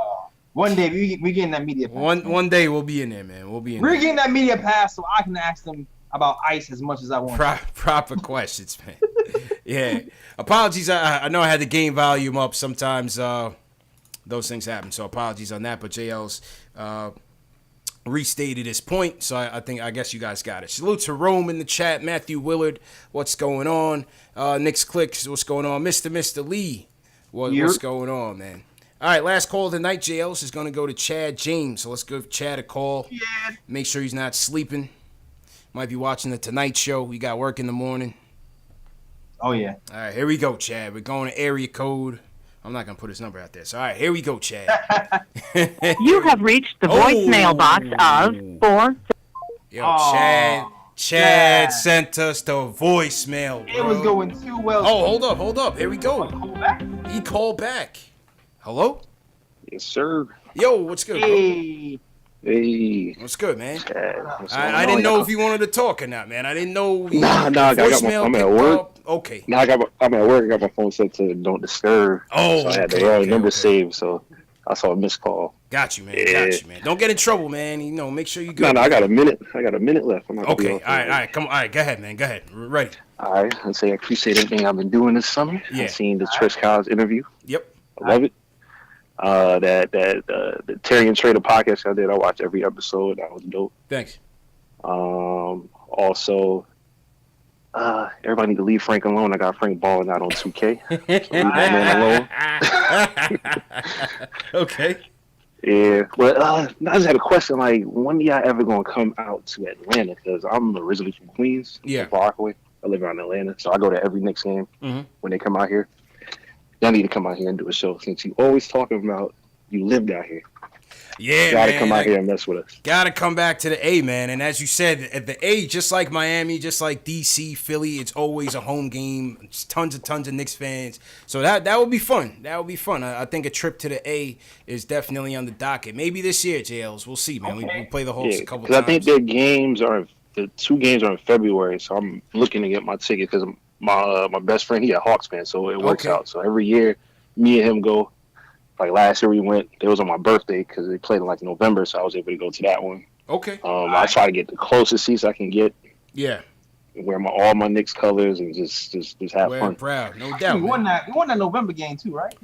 One day we getting that media pass. One day we'll be in there, man. We'll be in. We're getting that media pass, so I can ask them about ice as much as I want. Proper questions, man. Yeah. Apologies. I know I had the game volume up. Sometimes those things happen, so apologies on that. But JL's restated his point, so I guess you guys got it. Salute to Rome in the chat. Matthew Willard, what's going on? Knicks Clicks, what's going on? Mr. Lee, what's going on, man? All right, last call of the night, JL's is going to go to Chad James. So let's give Chad a call. Yeah. Make sure he's not sleeping. Might be watching the Tonight Show. We got work in the morning. Oh, yeah. All right, here we go, Chad. We're going to area code. I'm not going to put his number out there. So, all right, here we go, Chad. You have reached the voicemail box of 4. Yo, Chad sent us the voicemail, bro. It was going too well. Oh, hold up. Here we go. He called back. Hello? Yes, sir. Yo, what's good, bro? Hey. What's good, man? Chad, I didn't know if you wanted to talk or not, man. I didn't know. Nah, I'm at work. Okay. Nah, I'm at work. I got my phone set to don't disturb. Oh, so I had the wrong number saved, so I saw a missed call. Got you, man. Don't get in trouble, man. You know, make sure you good. No, I got a minute. Left. I'm not okay. All right. Come on. All right. Go ahead, man. Go ahead. Ready. All right. I say I appreciate everything I've been doing this summer. Yeah. I've seen the Trish Kyle's interview. Yep. I love it. The Terry and Trader podcast I did, I watched every episode. That was dope. Thanks. Also, everybody need to leave Frank alone. I got Frank balling out on 2K. So leave that man alone. Okay. Yeah, but I just had a question. Like, when are y'all ever gonna come out to Atlanta? Because I'm originally from Queens, Parkway. I live around Atlanta, so I go to every Knicks game when they come out here. Y'all need to come out here and do a show since you always talking about you lived out here. Yeah, gotta come out here and mess with us. Gotta come back to the A, man. And as you said, at the A, just like Miami, just like DC, Philly, it's always a home game. It's tons of Knicks fans. So that would be fun. That would be fun. I think a trip to the A is definitely on the docket. Maybe this year, JLs. We'll see, man. Okay. We play the host a couple times. I think the 2 games are in February, so I'm looking to get my ticket because my best friend, he a Hawks fan, so it works out. So every year, me and him go. Like last year we went, it was on my birthday because they played in like November, so I was able to go to that one. Okay. I try to get the closest seats I can get. Yeah. Wear all my Knicks colors and just have fun. Proud, no doubt. We won that November game too, right?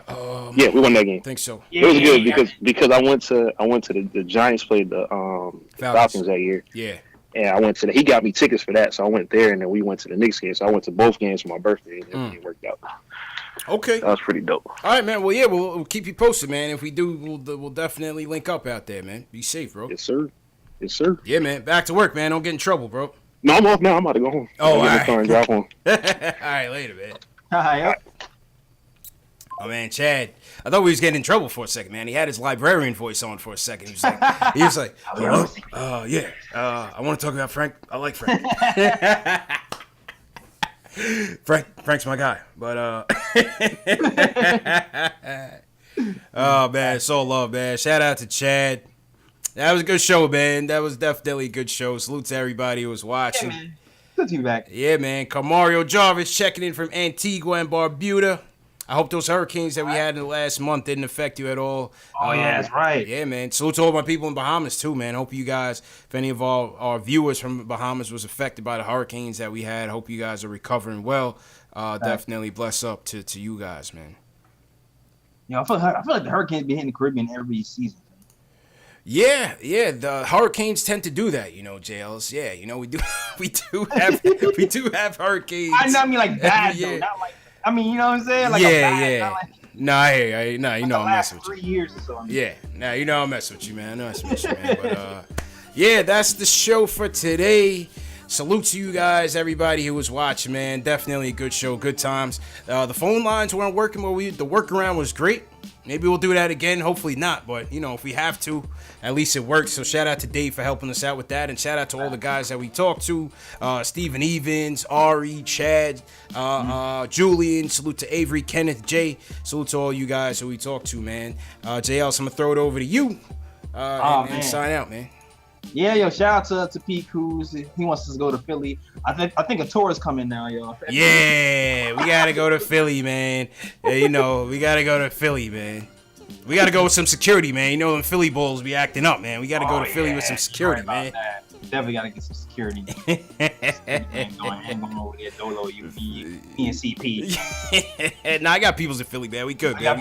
Yeah, we won that game. I think so. It was good because I went to the Giants played the Falcons that year. Yeah. And I went to he got me tickets for that, so I went there, and then we went to the Knicks game. So I went to both games for my birthday, and everything worked out. Okay. That was pretty dope. All right, man. Well, yeah, we'll keep you posted, man. If we do, we'll definitely link up out there, man. Be safe, bro. Yes, sir. Yes, sir. Yeah, man. Back to work, man. Don't get in trouble, bro. No, I'm off now. I'm about to go home. Oh, all right. Car and drive home. All right, later, man. Hi. Oh, man, Chad. I thought we was getting in trouble for a second, man. He had his librarian voice on for a second. He was like, hello? Yeah. I want to talk about Frank. I like Frank. Frank's my guy, but oh man, it's all love, man. Shout out to Chad. That was a good show, man. That was definitely a good show. Salute to everybody who was watching. Yeah, man. Good to be back. Yeah, man. Camario Jarvis checking in from Antigua and Barbuda. I hope those hurricanes that we had in the last month didn't affect you at all. Oh, yeah, that's right. Yeah, man. Salute to all my people in Bahamas, too, man. Hope you guys, if any of our viewers from Bahamas was affected by the hurricanes that we had, hope you guys are recovering well. Definitely bless up to you guys, man. I feel like the hurricanes be hitting the Caribbean every season. Yeah, the hurricanes tend to do that, JLs. Yeah, we do have hurricanes. I mean like bad though, not like you know what I'm saying? Like yeah. I'm messing with you. 3 years or so. Yeah, I'm messing with you, man. But yeah, that's the show for today. Salute to you guys, everybody who was watching, man. Definitely a good show, good times. The phone lines weren't working, but the workaround was great. Maybe we'll do that again. Hopefully not, but if we have to, at least it works. So shout out to Dave for helping us out with that, and shout out to all the guys that we talked to: Steven Evans, Ari, Chad, Julian. Salute to Avery, Kenneth, Jay. Salute to all you guys who we talked to, man. JL, so I'm gonna throw it over to you and sign out, man. Yeah, shout out to Pete Cruz. He wants us to go to Philly. I think a tour is coming now, yo. Yeah, we gotta go to Philly, man. We gotta go to Philly, man. We gotta go with some security, man. Them Philly Bulls be acting up, man. We gotta go to Philly with some security, man. Definitely gotta get some security. Ain't going over there, Dolo, you, me, and CP. Nah, I got peoples in Philly, man. We good, man. All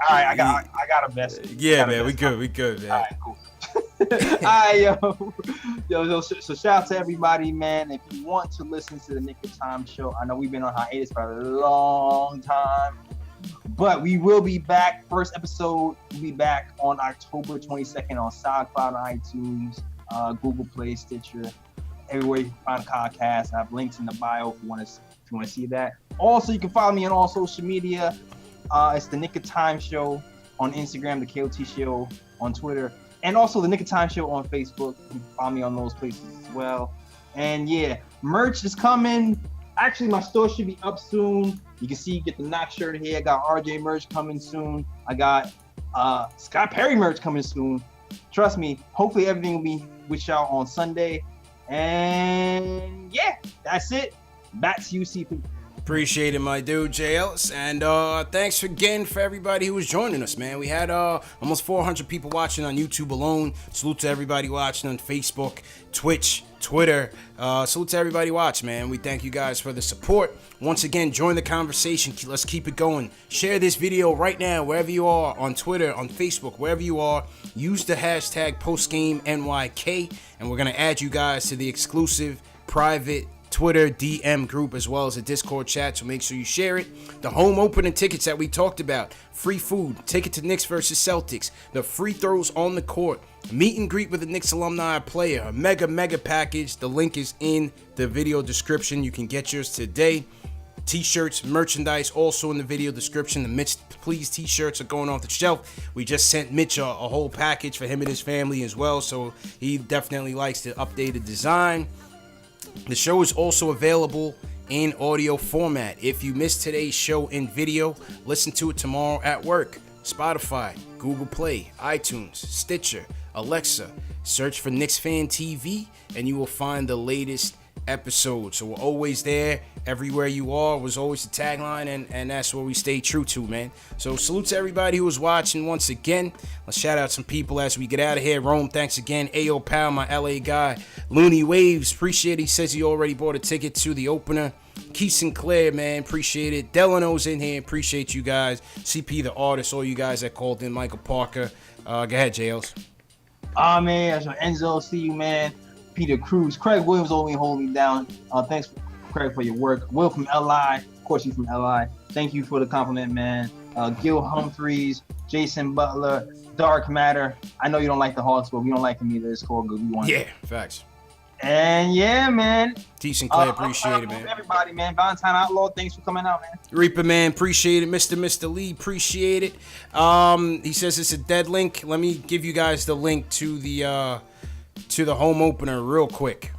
right, I got a best. Yeah, man. We good, man. All right, cool. Alright, yo, so shout out to everybody, man. If you want to listen to the Nick of Time show, I know we've been on hiatus for a long time, but we will be back. First episode will be back on October 22nd on SoundCloud, iTunes, Google Play, Stitcher, everywhere you can find a podcast. I have links in the bio if you want to see that. Also, you can follow me on all social media. It's the Nick of Time show on Instagram, the KOT show on Twitter, and also the Nick of Time show on Facebook. You can follow me on those places as well. And yeah, merch is coming. Actually, my store should be up soon. You can see, get the Knock shirt here. I got RJ merch coming soon. I got Scott Perry merch coming soon. Trust me, hopefully everything will be with y'all on Sunday. And yeah, that's it. Back to you, CP. Appreciate it, my dude, JLs. And thanks again for everybody who was joining us, man. We had almost 400 people watching on YouTube alone. Salute to everybody watching on Facebook, Twitch, Twitter. Salute to everybody watching, man. We thank you guys for the support. Once again, join the conversation. Let's keep it going. Share this video right now, wherever you are, on Twitter, on Facebook, wherever you are. Use the hashtag PostGameNYK, and we're going to add you guys to the exclusive private Twitter DM group as well as a Discord chat, so make sure you share it. The home opening tickets that we talked about, free food, ticket to Knicks versus Celtics, the free throws on the court, meet and greet with a Knicks alumni player, a mega package. The link is in the video description. You can get yours today. T-shirts, merchandise, also in the video description. The Mitch Please T-shirts are going off the shelf. We just sent Mitch a whole package for him and his family as well, so he definitely likes the updated design. The show is also available in audio format. If you missed today's show in video, listen to it tomorrow at work. Spotify, Google Play, iTunes, Stitcher, Alexa. Search for Knicks Fan TV and you will find the latest episode. So we're always there. Everywhere you are was always the tagline, and that's what we stay true to, man. So salute to everybody who was watching once again. Let's shout out some people as we get out of here. Rome, thanks again. Ayo Pal, my LA guy. Looney Waves, appreciate it. He says he already bought a ticket to the opener. Keith Sinclair, man, appreciate it. Delano's in here, appreciate you guys. CP the artist, all you guys that called in. Michael Parker. Go ahead, JLs. Man, Enzo, see you, man. Peter Cruz, Craig Williams only holding me down. Thanks, Craig, for your work. Will from LI, of course, he's from LI. Thank you for the compliment, man. Gil Humphreys, Jason Butler, Dark Matter. I know you don't like the Hawks, but we don't like him either. It's called good. We want yeah, facts. And yeah, man. T. Sinclair, appreciate it, man. Everybody, man. Valentine Outlaw, thanks for coming out, man. Reaper, man, appreciate it. Mr. Lee, appreciate it. He says it's a dead link. Let me give you guys the link to the home opener real quick.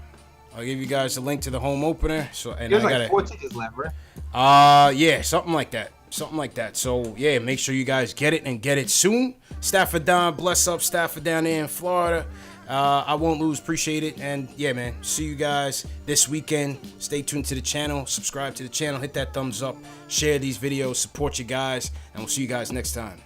I'll give you guys the link to the home opener. So and there's like 4 tickets left, right? Yeah, something like that. So yeah, make sure you guys get it and get it soon. Stafford Don, bless up Stafford down there in Florida. I won't lose. Appreciate it. And yeah, man, see you guys this weekend. Stay tuned to the channel. Subscribe to the channel. Hit that thumbs up. Share these videos. Support you guys. And we'll see you guys next time.